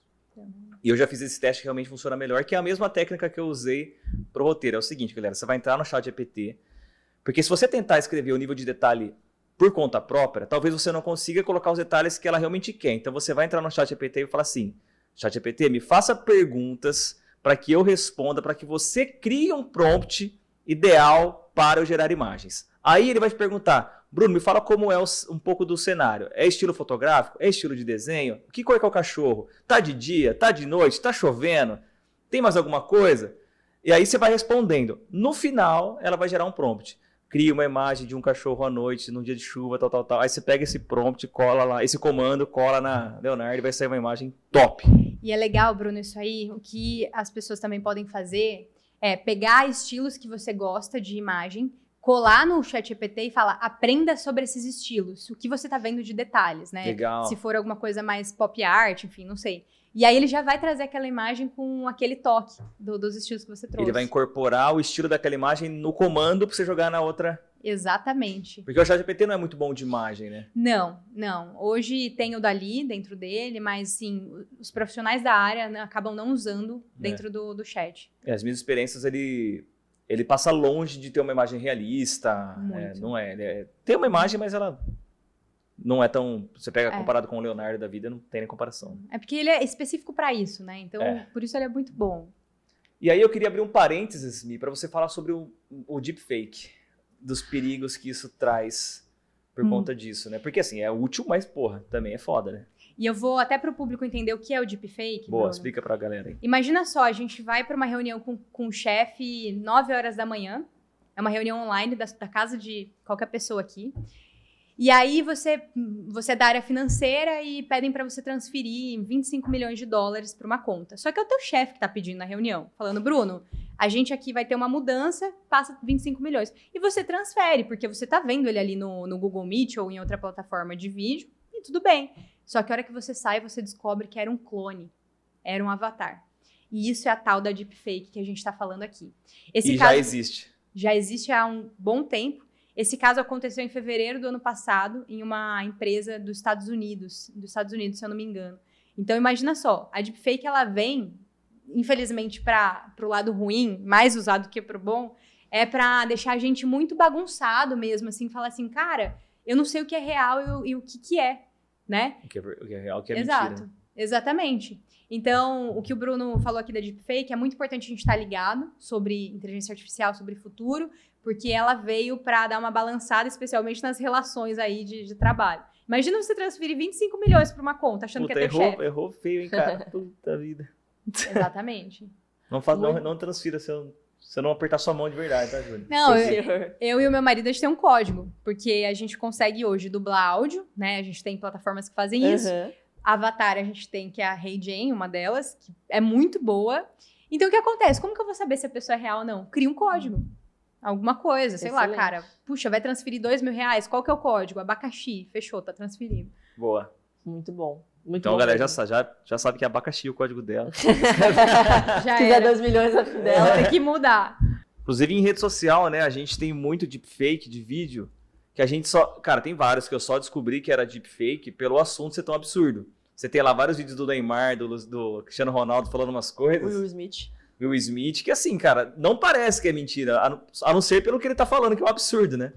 E eu já fiz esse teste que realmente funciona melhor, que é a mesma técnica que eu usei pro roteiro. É o seguinte, galera, você vai entrar no ChatGPT, porque se você tentar escrever o nível de detalhe por conta própria, talvez você não consiga colocar os detalhes que ela realmente quer. Então você vai entrar no ChatGPT e falar assim, ChatGPT, me faça perguntas para que eu responda, para que você crie um prompt ideal para eu gerar imagens. Aí ele vai te perguntar, Bruno, me fala como é um pouco do cenário. É estilo fotográfico? É estilo de desenho? Que cor que é o cachorro? Tá de dia? Tá de noite? Tá chovendo? Tem mais alguma coisa? E aí você vai respondendo. No final, ela vai gerar um prompt. Cria uma imagem de um cachorro à noite, num dia de chuva, tal, tal, tal. Aí você pega esse prompt, cola lá, esse comando, cola na Leonardo e vai sair uma imagem top. E é legal, Bruno, isso aí. O que as pessoas também podem fazer é pegar estilos que você gosta de imagem, colar no ChatGPT e falar, aprenda sobre esses estilos, o que você tá vendo de detalhes, né? Legal. Se for alguma coisa mais pop art, enfim, não sei. E aí ele já vai trazer aquela imagem com aquele toque dos estilos que você trouxe. Ele vai incorporar o estilo daquela imagem no comando pra você jogar na outra. Exatamente. Porque o ChatGPT não é muito bom de imagem, né? Não. Hoje tem o Dali dentro dele, mas sim, os profissionais da área, né, acabam não usando dentro do chat. As minhas experiências, ele passa longe de ter uma imagem realista. Muito. Não é. Tem uma imagem, mas ela não é tão... Você pega comparado com o Leonardo da vida, não tem nem comparação. É porque ele é específico para isso, né? Então, por isso ele é muito bom. E aí eu queria abrir um parênteses, Mi, para você falar sobre o deepfake, dos perigos que isso traz por conta disso, né? Porque assim, é útil, mas porra, também é foda, né? E eu vou até para o público entender o que é o deepfake. Boa, Bruno. explica pra galera aí. Imagina só, a gente vai para uma reunião com o chefe 9 horas da manhã. É uma reunião online da casa de qualquer pessoa aqui. E aí você é da área financeira e pedem para você transferir 25 milhões de dólares para uma conta. Só que é o teu chefe que está pedindo na reunião, falando, Bruno, a gente aqui vai ter uma mudança, passa 25 milhões. E você transfere, porque você está vendo ele ali no Google Meet ou em outra plataforma de vídeo, e tudo bem. Só que a hora que você sai, você descobre que era um clone, era um avatar. E isso é a tal da deepfake que a gente está falando aqui. Esse caso já existe. Já existe há um bom tempo. Esse caso aconteceu em fevereiro do ano passado em uma empresa dos Estados Unidos, se eu não me engano. Então, imagina só, a deepfake, ela vem, infelizmente, para o lado ruim, mais usado que para o bom, é para deixar a gente muito bagunçado mesmo, assim, falar assim, cara, eu não sei o que é real e o que é, né? O que é real, o que é Exato, mentira. Exatamente. Então, o que o Bruno falou aqui da deepfake é muito importante a gente estar ligado sobre inteligência artificial, sobre futuro, porque ela veio para dar uma balançada, especialmente nas relações aí de trabalho. Imagina você transferir 25 milhões para uma conta, achando que é teu chefe. Errou feio, hein, cara? Puta vida. Exatamente. Não transfira se eu não apertar sua mão de verdade, tá, Júlia? Não, eu e o meu marido, a gente tem um código, porque a gente consegue hoje dublar áudio, né? A gente tem plataformas que fazem isso. Avatar a gente tem, que é a HeyGen, uma delas, que é muito boa. Então, o que acontece? Como que eu vou saber se a pessoa é real ou não? Cria um código. Alguma coisa, sei lá, cara. Puxa, vai transferir R$2.000, qual que é o código? Abacaxi, fechou, tá transferindo. Boa. Muito bom. Muito então, bom, galera, já sabe que é abacaxi o código dela. Se quiser 2 milhões dela, tem que mudar. Inclusive, em rede social, né, a gente tem muito deepfake de vídeo, que a gente só... Cara, tem vários que eu só descobri que era deepfake pelo assunto ser tão absurdo. Você tem lá vários vídeos do Neymar, do Cristiano Ronaldo falando umas coisas. Will Smith, que assim, cara, não parece que é mentira, a não ser pelo que ele tá falando, que é um absurdo, né?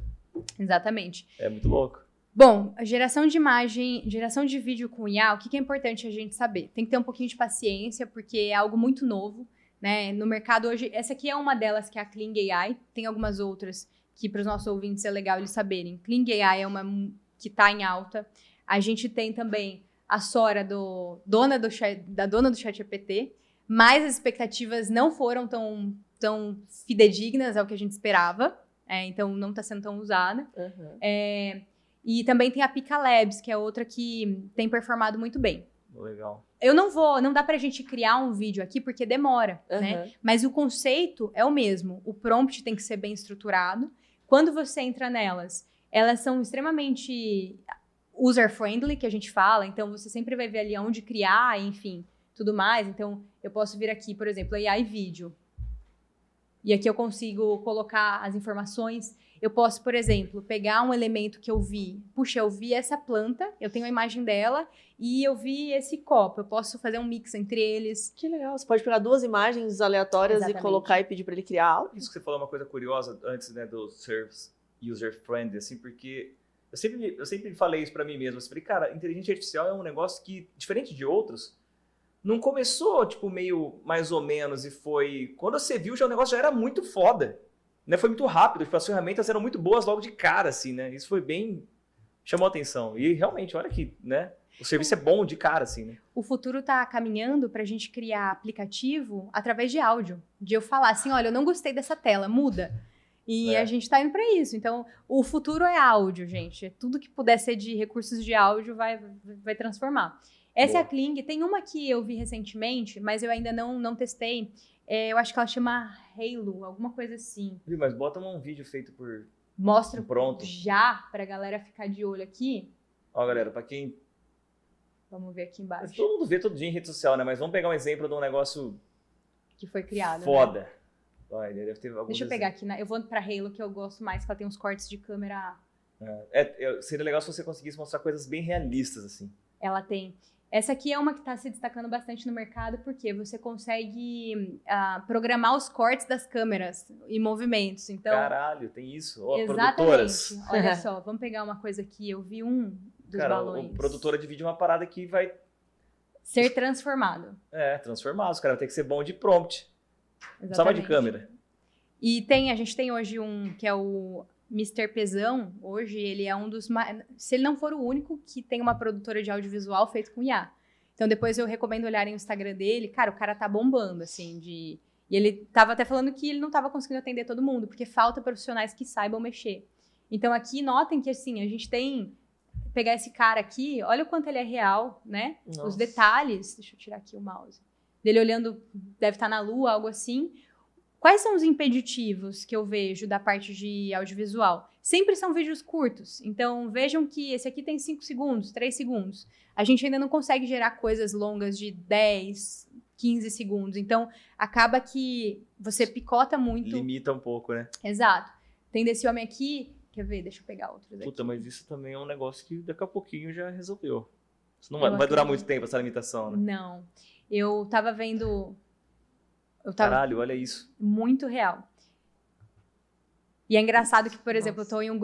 Exatamente. É muito louco. Bom, a geração de imagem, geração de vídeo com IA, o que é importante a gente saber? Tem que ter um pouquinho de paciência, porque é algo muito novo, né? No mercado hoje, essa aqui é uma delas, que é a Kling AI, tem algumas outras que para os nossos ouvintes é legal eles saberem. Kling AI é uma que tá em alta. A gente tem também a Sora, dona do ChatGPT, mas as expectativas não foram tão fidedignas ao que a gente esperava, então não está sendo tão usada. E também tem a Pika Labs, que é outra que tem performado muito bem. Legal. Não dá pra gente criar um vídeo aqui porque demora, né? Mas o conceito é o mesmo. O prompt tem que ser bem estruturado. Quando você entra nelas, elas são extremamente user-friendly, que a gente fala. Então, você sempre vai ver ali onde criar, enfim, tudo mais. Então, eu posso vir aqui, por exemplo, AI Vídeo. E aqui eu consigo colocar as informações. Eu posso, por exemplo, pegar um elemento que eu vi. Puxa, eu vi essa planta, eu tenho a imagem dela, e eu vi esse copo. Eu posso fazer um mix entre eles. Que legal. Você pode pegar 2 imagens aleatórias e colocar e pedir para ele criar algo. Isso que você falou é uma coisa curiosa antes, né, do service user-friendly, assim, porque eu sempre falei isso para mim mesmo. Eu falei, cara, inteligência artificial é um negócio que, diferente de outros, não começou, tipo, meio mais ou menos, e foi... Quando você viu, o negócio já era muito foda. Né? Foi muito rápido, tipo, as ferramentas eram muito boas logo de cara, assim, né? Isso foi bem... chamou a atenção. E realmente, olha que, né? O serviço é bom de cara, assim, né? O futuro tá caminhando pra gente criar aplicativo através de áudio. De eu falar assim, olha, eu não gostei dessa tela, muda. E a gente tá indo pra isso. Então, o futuro é áudio, gente. Tudo que puder ser de recursos de áudio vai transformar. Essa Boa. é a Kling. Tem uma que eu vi recentemente, mas eu ainda não testei. Eu acho que ela chama Halo, alguma coisa assim. Mas bota um vídeo feito por... Mostro Pronto. já pra galera ficar de olho aqui. Ó, galera, pra quem... Vamos ver aqui embaixo. Todo mundo vê todo dia em rede social, né? Mas vamos pegar um exemplo de um negócio Que foi criado. foda. Né? Olha, deve ter alguns Deixa eu pegar aqui. Eu vou pra Halo, que eu gosto mais, que ela tem uns cortes de câmera. Seria legal se você conseguisse mostrar coisas bem realistas, assim. Ela tem. Essa aqui é uma que está se destacando bastante no mercado, porque você consegue programar os cortes das câmeras e movimentos. Então, Caralho, tem isso. Ó, exatamente. produtoras. Olha só, vamos pegar uma coisa aqui. Eu vi um dos balões. A produtora de vídeo é uma parada que vai ser transformado. transformar. Os caras vão ter que ser bom de prompt. Exatamente. Só de câmera. E a gente tem hoje um que é o Mr. Pezão. Hoje ele é um dos mais... Se ele não for o único que tem uma produtora de audiovisual feito com IA. Então depois eu recomendo olharem o Instagram dele. Cara, o cara tá bombando, assim, E ele tava até falando que ele não tava conseguindo atender todo mundo, porque falta profissionais que saibam mexer. Então aqui notem que, assim, a gente tem... Pegar esse cara aqui, olha o quanto ele é real, né? Nossa. Os detalhes... Deixa eu tirar aqui o mouse. Dele olhando, deve estar na lua, algo assim. Quais são os impeditivos que eu vejo da parte de audiovisual? Sempre são vídeos curtos. Então, vejam que esse aqui tem 5 segundos, 3 segundos. A gente ainda não consegue gerar coisas longas de 10, 15 segundos. Então, acaba que você picota muito. Limita um pouco, né? Exato. Tem desse homem aqui... Quer ver? Deixa eu pegar outros aqui. Puta, mas isso também é um negócio que daqui a pouquinho já resolveu. Isso não Eu vai durar acredito. muito tempo, essa limitação, né? Não. Eu tava vendo... Caralho, olha isso. Muito real. E é engraçado que, por exemplo, eu tô em um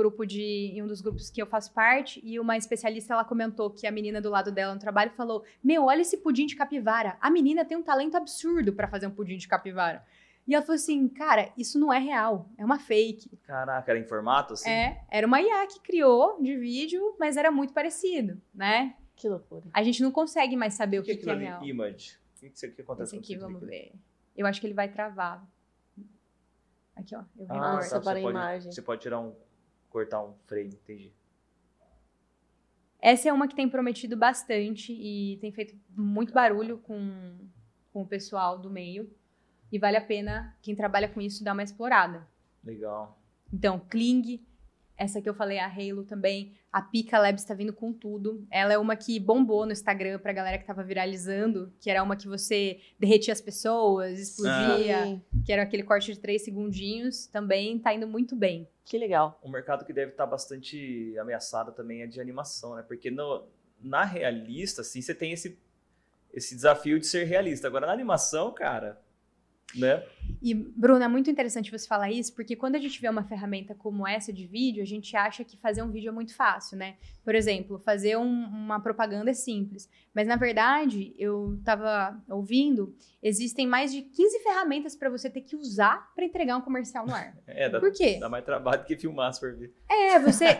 dos grupos que eu faço parte, e uma especialista, ela comentou que a menina do lado dela no trabalho falou: meu, olha esse pudim de capivara. A menina tem um talento absurdo pra fazer um pudim de capivara. E ela falou assim, cara, isso não é real, é uma fake. Caraca, era em formato, assim? Era uma IA que criou de vídeo, mas era muito parecido, né? Que loucura. A gente não consegue mais saber o que é aquilo real. ali? Image. O que acontece Esse quando aqui, você vamos clica? ver. Eu acho que ele vai travar. Aqui, ó. Eu Ah, recorto. só para a imagem. Você pode cortar um frame, entendi. Essa é uma que tem prometido bastante e tem feito muito barulho com o pessoal do meio. E vale a pena, quem trabalha com isso, dar uma explorada. Legal. Então, Kling, essa que eu falei, a Halo também. A Pika Labs tá vindo com tudo. Ela é uma que bombou no Instagram pra galera que tava viralizando, que era uma que você derretia as pessoas, explodia, Sim. que era aquele corte de 3 segundinhos. Também tá indo muito bem. Que legal. Um mercado que deve estar bastante ameaçado também é de animação, né? Porque na realista, assim, você tem esse desafio de ser realista. Agora, na animação, cara, né? E, Bruna, é muito interessante você falar isso, porque quando a gente vê uma ferramenta como essa de vídeo, a gente acha que fazer um vídeo é muito fácil, né? Por exemplo, fazer uma propaganda é simples. Mas, na verdade, eu estava ouvindo, existem mais de 15 ferramentas para você ter que usar para entregar um comercial no ar. Por quê? Dá mais trabalho do que filmar, se for ver.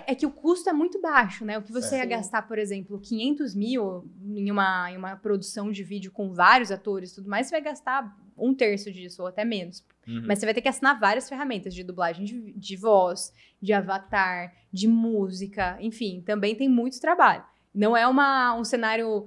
É que o custo é muito baixo, né? O que você ia Sim. gastar, por exemplo, 500 mil em uma produção de vídeo com vários atores e tudo mais, você vai gastar 1/3 disso, ou até menos. Uhum. Mas você vai ter que assinar várias ferramentas de dublagem de voz, de avatar, de música, enfim, também tem muito trabalho. Não é um cenário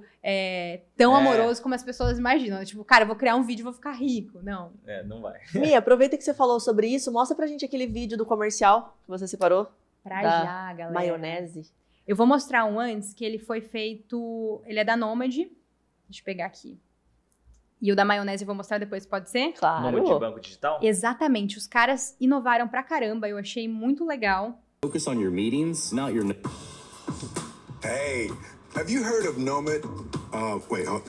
tão amoroso como as pessoas imaginam. Tipo, cara, eu vou criar um vídeo e vou ficar rico. Não. Não vai. Mia, aproveita que você falou sobre isso, mostra pra gente aquele vídeo do comercial que você separou. Pra Da já, galera. Maionese. Eu vou mostrar um antes, que ele foi feito... Ele é da Nomad. Deixa eu pegar aqui. E o da maionese eu vou mostrar depois, pode ser? Claro. Nome de banco digital? Exatamente. Os caras inovaram pra caramba. Eu achei muito legal. Focus on your meetings, not your... Hey, have you heard of Nomad?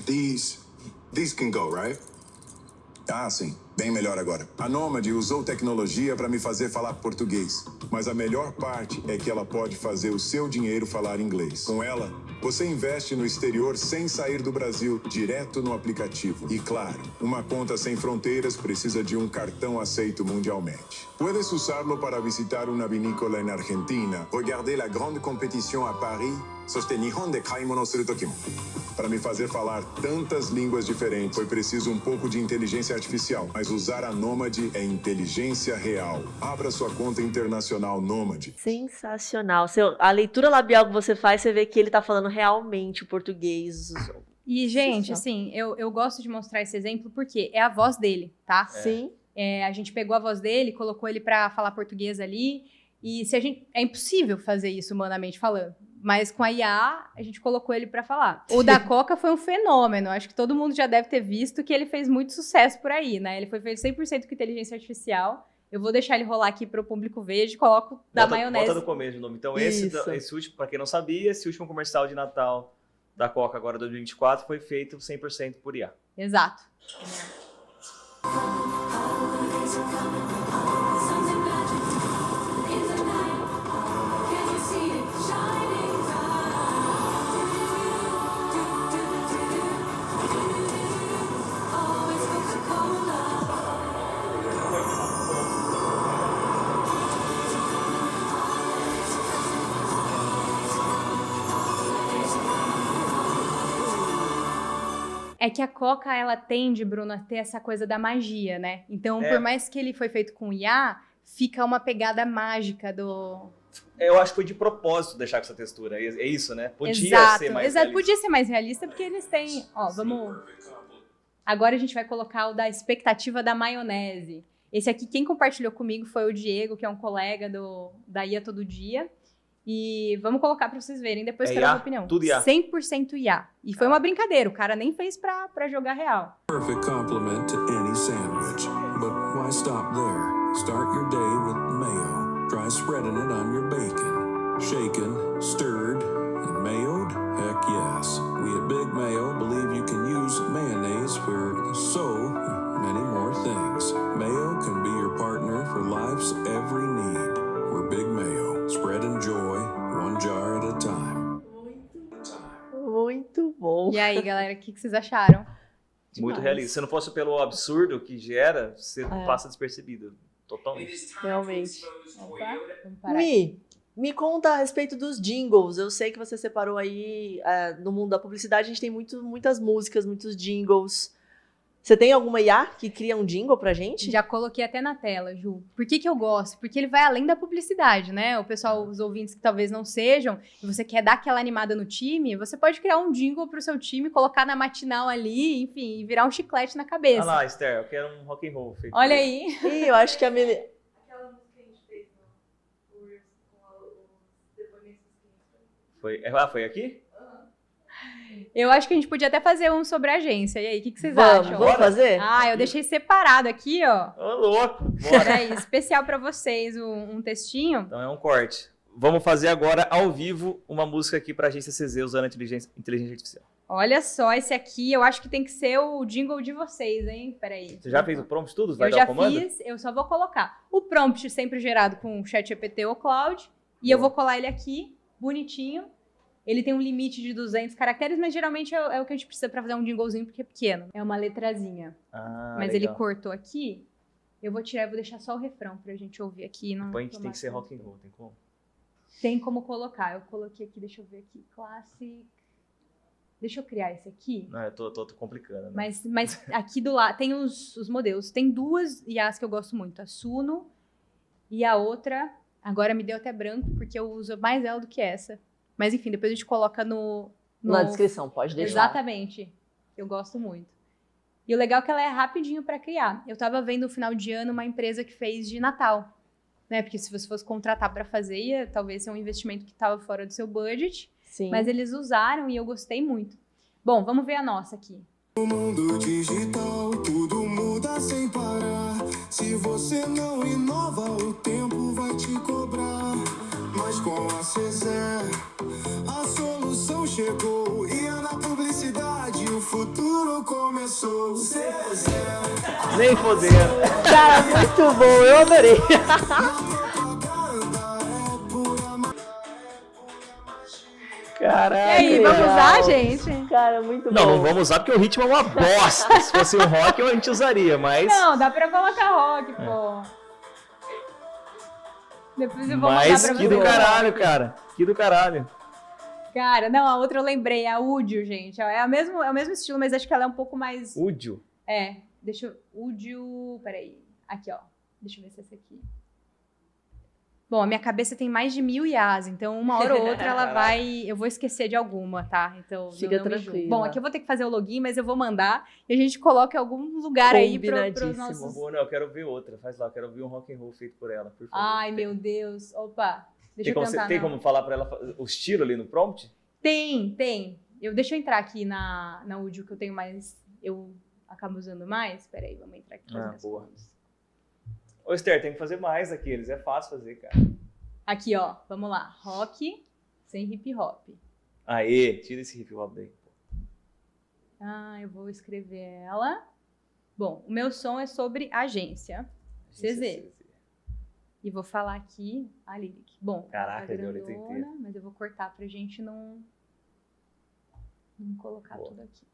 These can go, right? Ah, sim. Bem melhor agora. A Nomad usou tecnologia para me fazer falar português. Mas a melhor parte é que ela pode fazer o seu dinheiro falar inglês. Com ela, você investe no exterior sem sair do Brasil, direto no aplicativo. E claro, uma conta sem fronteiras precisa de um cartão aceito mundialmente. Puedes usarlo para visitar una vinícola en Argentina, regarder la grande competition a Paris, soste Nihon de Kaimono no Suru Toki mo. Para me fazer falar tantas línguas diferentes, foi preciso um pouco de inteligência artificial. Mas usar a Nomad é inteligência real. Abra sua conta internacional Nomad. Sensacional. A leitura labial que você faz, você vê que ele tá falando realmente o português E, gente, assim, eu gosto de mostrar esse exemplo porque é a voz dele, tá? Sim. A gente pegou a voz dele, colocou ele pra falar português ali. E se a gente, é impossível fazer isso humanamente falando. Mas com a IA, a gente colocou ele pra falar. O da Coca foi um fenômeno. Acho que todo mundo já deve ter visto que ele fez muito sucesso por aí, né? Ele foi feito 100% com inteligência artificial. Eu vou deixar ele rolar aqui pro público ver e coloco da maionese. Bota no começo o nome. Então, esse último, pra quem não sabia, esse último comercial de Natal da Coca, agora 2024, foi feito 100% por IA. Exato. É que a Coca, ela tende, Bruno, a ter essa coisa da magia, né? Então, por mais que ele foi feito com IA, fica uma pegada mágica do... Eu acho que foi de propósito deixar com essa textura. É isso, né? Podia ser mais realista. Podia ser mais realista, porque eles têm... Ó, vamos... Agora a gente vai colocar o da expectativa da maionese. Esse aqui, quem compartilhou comigo foi o Diego, que é um colega da IA Todo Dia. E vamos colocar pra vocês verem, depois quero a minha opinião. Tudo IA. 100% IA. E foi uma brincadeira, o cara nem fez pra jogar real. Perfect complement to any sandwich. But why stop there? Start your day with mayo. Try spreading it on your bacon. Shaken, stirred, and mayoed? Heck yes. We at Big Mayo believe you can use mayonnaise for so many more things. Mayo can be your partner for life's every need. We're Big Mayo. Spread and joy, one jar at a time. Muito bom. E aí, galera, o que vocês acharam? Muito realista. Se não fosse pelo absurdo que gera, você passa despercebido. Totalmente. Realmente. Opa, vamos parar. Me conta a respeito dos jingles. Eu sei que você separou aí, no mundo da publicidade, a gente tem muitas músicas, muitos jingles. Você tem alguma IA que cria um jingle pra gente? Já coloquei até na tela, Ju. Por que eu gosto? Porque ele vai além da publicidade, né? O pessoal, os ouvintes que talvez não sejam, e você quer dar aquela animada no time, você pode criar um jingle pro seu time, colocar na matinal ali, enfim, e virar um chiclete na cabeça. Olha lá, Esther, eu quero um rock and roll. Feito Olha aí. Ih, eu acho que a Meli... Aquela música que a gente fez com os depoimentos dos clientes. Foi aqui? Eu acho que a gente podia até fazer um sobre a agência. E aí, o que vocês Vamos acham? fazer? Ah, eu deixei separado aqui, ó. Ô, louco! Bora! Peraí, especial pra vocês, um textinho. Então é um corte. Vamos fazer agora, ao vivo, uma música aqui pra agência CZ usando a inteligência artificial. Olha só, esse aqui eu acho que tem que ser o jingle de vocês, hein? Peraí. Você já fez o prompt tudo? Vai Eu dar já o comando? fiz, eu só vou colocar. O prompt sempre gerado com o ChatGPT ou Cloud. E eu vou colar ele aqui, bonitinho. Ele tem um limite de 200 caracteres, mas geralmente é o que a gente precisa pra fazer um jinglezinho, porque é pequeno. É uma letrazinha. Mas legal. ele cortou aqui. Eu vou tirar e vou deixar só o refrão pra gente ouvir aqui. Não Point tem que ser rock and roll, tem como? Tem como colocar. Eu coloquei aqui, deixa eu ver aqui. Classic. Deixa eu criar esse aqui. Não, eu tô complicando, né? Mas aqui do lado tem os modelos. Tem duas IAs que eu gosto muito. A Suno e a outra... Agora me deu até branco, porque eu uso mais ela do que essa. Mas enfim, depois a gente coloca na descrição, pode deixar. Exatamente. Eu gosto muito. E o legal é que ela é rapidinho para criar. Eu tava vendo no final de ano uma empresa que fez de Natal. Né? Porque se você fosse contratar para fazer, ia talvez ser um investimento que tava fora do seu budget. Sim. Mas eles usaram e eu gostei muito. Bom, vamos ver a nossa aqui. No mundo digital, tudo muda sem parar. Se você não inova, o tempo vai te cobrar. Mas com a CZ, a solução chegou. E na publicidade, o futuro começou. CZ. Nem fodendo. Cara, muito bom, eu adorei. Caraca. E aí, vamos usar, gente? Cara, muito bom. Não vamos usar porque o ritmo é uma bosta. Se fosse um rock, a gente usaria, mas... Não, dá pra colocar rock, pô. Depois eu vou mandar Mas pra que vocês. do caralho, cara. Que do caralho. Cara, não, a outra eu lembrei, a Udio, gente. É o mesmo estilo, mas acho que ela é um pouco mais... Údio. Udio... Peraí. Aqui, ó. Deixa eu ver se é essa aqui. Bom, a minha cabeça tem mais de 1000 IAs, então uma hora ou outra ela vai... Eu vou esquecer de alguma, tá? Então Fica não me julgue. tranquila. Bom, aqui eu vou ter que fazer o login, mas eu vou mandar e a gente coloca em algum lugar aí para os Combinadíssimo. nossos... Boa, não, eu quero ver outra. Faz lá, eu quero ouvir um rock and roll feito por ela, por favor. Ai, meu Deus. Opa, deixa eu tentar. Tem como falar pra ela o estilo ali no prompt? Tem. Deixa eu entrar aqui na Udio, que eu tenho mais... Eu acabo usando mais. Peraí, vamos entrar aqui. Boa. Ô, Esther, tem que fazer mais aqueles. É fácil fazer, cara. Aqui, ó. Vamos lá. Rock sem hip hop. Aê, tira esse hip hop daí. Eu vou escrever ela. Bom, o meu som é sobre agência. CZ. E vou falar aqui a lyric. Bom, caraca, tá deu a letra grandona, inteira. mas eu vou cortar pra gente não colocar Boa. tudo aqui.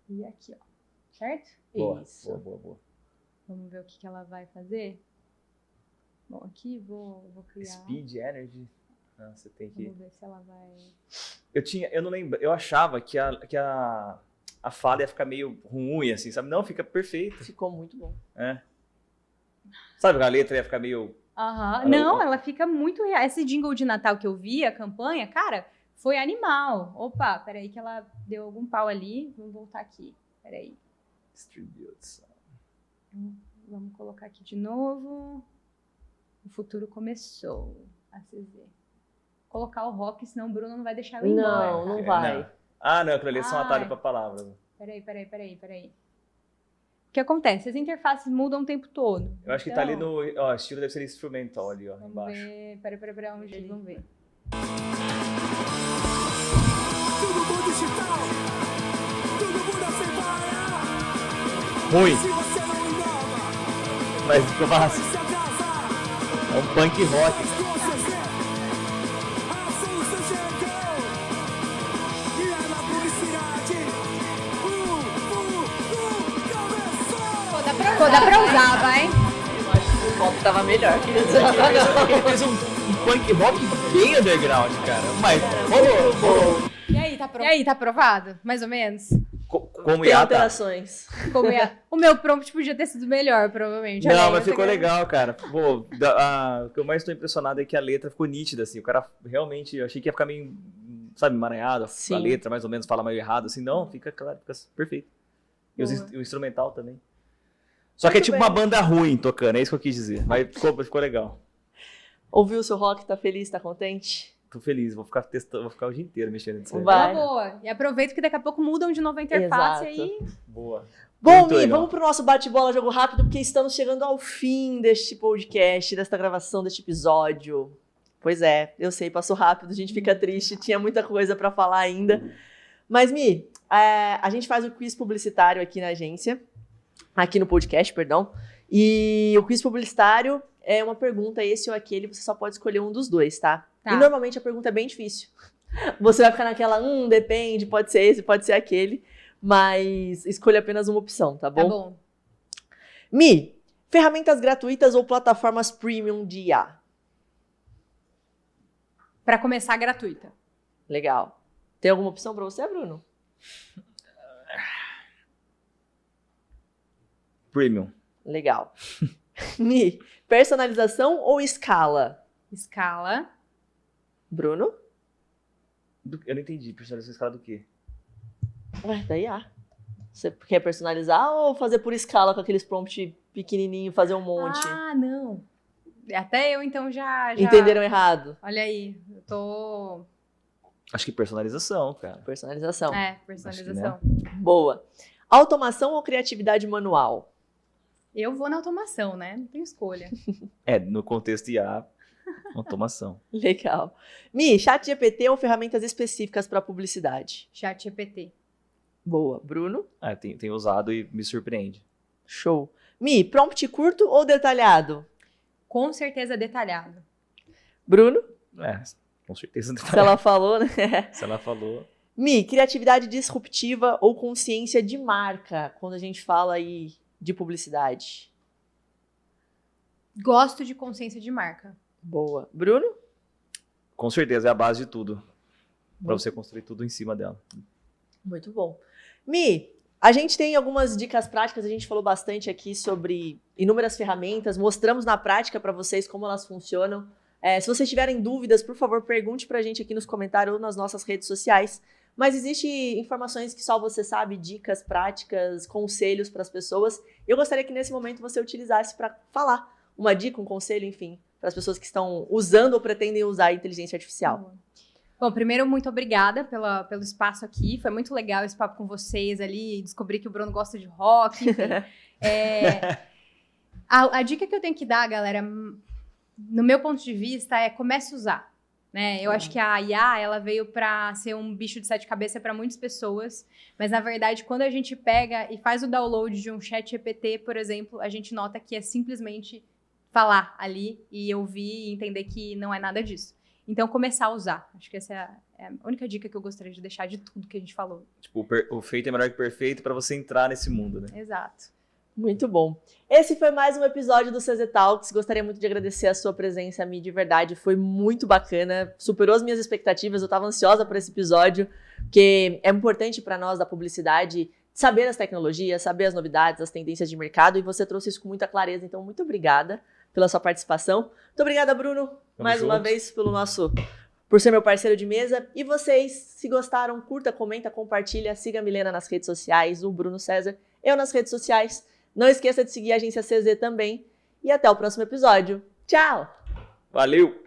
E aqui, ó. Certo? Boa, Isso. boa. Vamos ver o que ela vai fazer. Bom, aqui vou criar. Speed, Energy. Você tem que... Vamos ver se ela vai... Eu não lembro, eu achava que a fala ia ficar meio ruim, assim, sabe? Não, fica perfeito. Ficou muito bom. Sabe que a letra ia ficar meio... Aham. Não, ela fica muito real. Esse jingle de Natal que eu vi, a campanha, cara, foi animal. Opa, peraí que ela deu algum pau ali. Vamos voltar aqui. Peraí. Distribution. Vamos colocar aqui de novo. O futuro começou. A CZ. Colocar o rock, senão o Bruno não vai deixar eu ir embora. Não vai. Não. Não, aquilo ali é só um atalho Ai. pra palavras. Peraí. O que acontece? As interfaces mudam o tempo todo. Eu acho que tá ali no... Ó, estilo deve ser instrumental ali, ó, Vamos embaixo. ver. Peraí, vamos ver. Tudo mundo digital, todo mundo sem parar. Ruim, Se você não inova, mas ficou massa. se atrasa. É um punk rock. Com CZ, a solução chegou. E é na publicidade. Começou. Pô, dá pra usar, vai. O pop tava melhor, queria dizer. Ele fez um punk rock bem underground, cara. Mas rolou. E aí, tá aprovado? Mais ou menos? Como Tem IA tá? alterações. Como é? O meu prompt podia ter sido melhor, provavelmente. Olha Não, aí, mas essa ficou aqui- legal, cara. Pô, o que eu mais tô impressionado é que a letra ficou nítida, assim. O cara realmente, eu achei que ia ficar meio, sabe, emaranhado. Sim. A letra, mais ou menos, fala meio errado, assim. Não, fica claro, fica perfeito. E Boa. o instrumental também. Só que é tipo bem. uma banda ruim tocando, é isso que eu quis dizer. Mas ficou legal. Ouviu o seu rock, tá feliz, tá contente? Tô feliz, vou ficar testando, vou ficar o dia inteiro mexendo nisso aí. Vai. Uma boa. E aproveito que daqui a pouco mudam de novo a interface Exato. aí. Boa. Bom, Muito Mi, legal. vamos pro nosso bate-bola jogo rápido, porque estamos chegando ao fim deste podcast, desta gravação, deste episódio. Pois é, eu sei, passou rápido, a gente fica triste, tinha muita coisa pra falar ainda. Mas, Mi, a gente faz o quiz publicitário aqui na agência, aqui no podcast, perdão. E o quiz publicitário é uma pergunta, esse ou aquele, você só pode escolher um dos dois, tá? Tá. E normalmente a pergunta é bem difícil. Você vai ficar naquela, depende, pode ser esse, pode ser aquele. Mas escolha apenas uma opção, tá bom? Tá bom. Mi, ferramentas gratuitas ou plataformas premium de IA? Pra começar, gratuita. Legal. Tem alguma opção pra você, Bruno? Premium. Legal. Mi, personalização ou escala? Escala. Bruno? Eu não entendi, personalização escala do quê? Ué, da IA. Você quer personalizar ou fazer por escala com aqueles prompt pequenininho, fazer um monte? Ah, não. Até eu, então, já... Entenderam errado? Olha aí, eu tô... Acho que personalização, cara. Personalização. Personalização. Boa. Automação ou criatividade manual? Eu vou na automação, né? Não tenho escolha. No contexto IA, automação. Legal. Mi, ChatGPT ou ferramentas específicas para publicidade? Chat GPT. Boa. Bruno? Tenho usado e me surpreende. Show. Mi, prompt curto ou detalhado? Com certeza detalhado. Bruno? Com certeza. Se ela falou, né? Se ela falou. Mi, criatividade disruptiva ou consciência de marca, quando a gente fala aí de publicidade? Gosto de consciência de marca. Boa. Bruno? Com certeza, é a base de tudo. Pra você construir tudo em cima dela. Muito bom. Mi, A gente tem algumas dicas práticas, a gente falou bastante aqui sobre inúmeras ferramentas, mostramos na prática para vocês como elas funcionam. Se vocês tiverem dúvidas, por favor, pergunte para a gente aqui nos comentários ou nas nossas redes sociais. Mas existem informações que só você sabe, dicas práticas, conselhos para as pessoas. Eu gostaria que nesse momento você utilizasse para falar uma dica, um conselho, enfim, para as pessoas que estão usando ou pretendem usar a inteligência artificial. Bom, primeiro, muito obrigada pelo espaço aqui. Foi muito legal esse papo com vocês ali. Descobri que o Bruno gosta de rock. Enfim. A dica que eu tenho que dar, galera, no meu ponto de vista, é comece a usar. Né? Eu acho que a IA ela veio para ser um bicho de 7 cabeças para muitas pessoas. Mas, na verdade, quando a gente pega e faz o download de um chat GPT, por exemplo, a gente nota que é simplesmente falar ali e ouvir e entender que não é nada disso. Então, começar a usar. Acho que essa é a única dica que eu gostaria de deixar de tudo que a gente falou. Tipo, o feito é melhor que perfeito para você entrar nesse mundo, né? Exato. Muito bom. Esse foi mais um episódio do CZ Talks. Gostaria muito de agradecer a sua presença, Mi, de verdade. Foi muito bacana. Superou as minhas expectativas. Eu estava ansiosa por esse episódio, porque é importante para nós da publicidade saber as tecnologias, saber as novidades, as tendências de mercado, e você trouxe isso com muita clareza. Então, muito obrigada pela sua participação. Muito obrigada, Bruno, mais uma vez por ser meu parceiro de mesa. E vocês, se gostaram, curta, comenta, compartilha, siga a Milena nas redes sociais, o Bruno César, eu nas redes sociais. Não esqueça de seguir a Agência CZ também. E até o próximo episódio. Tchau! Valeu!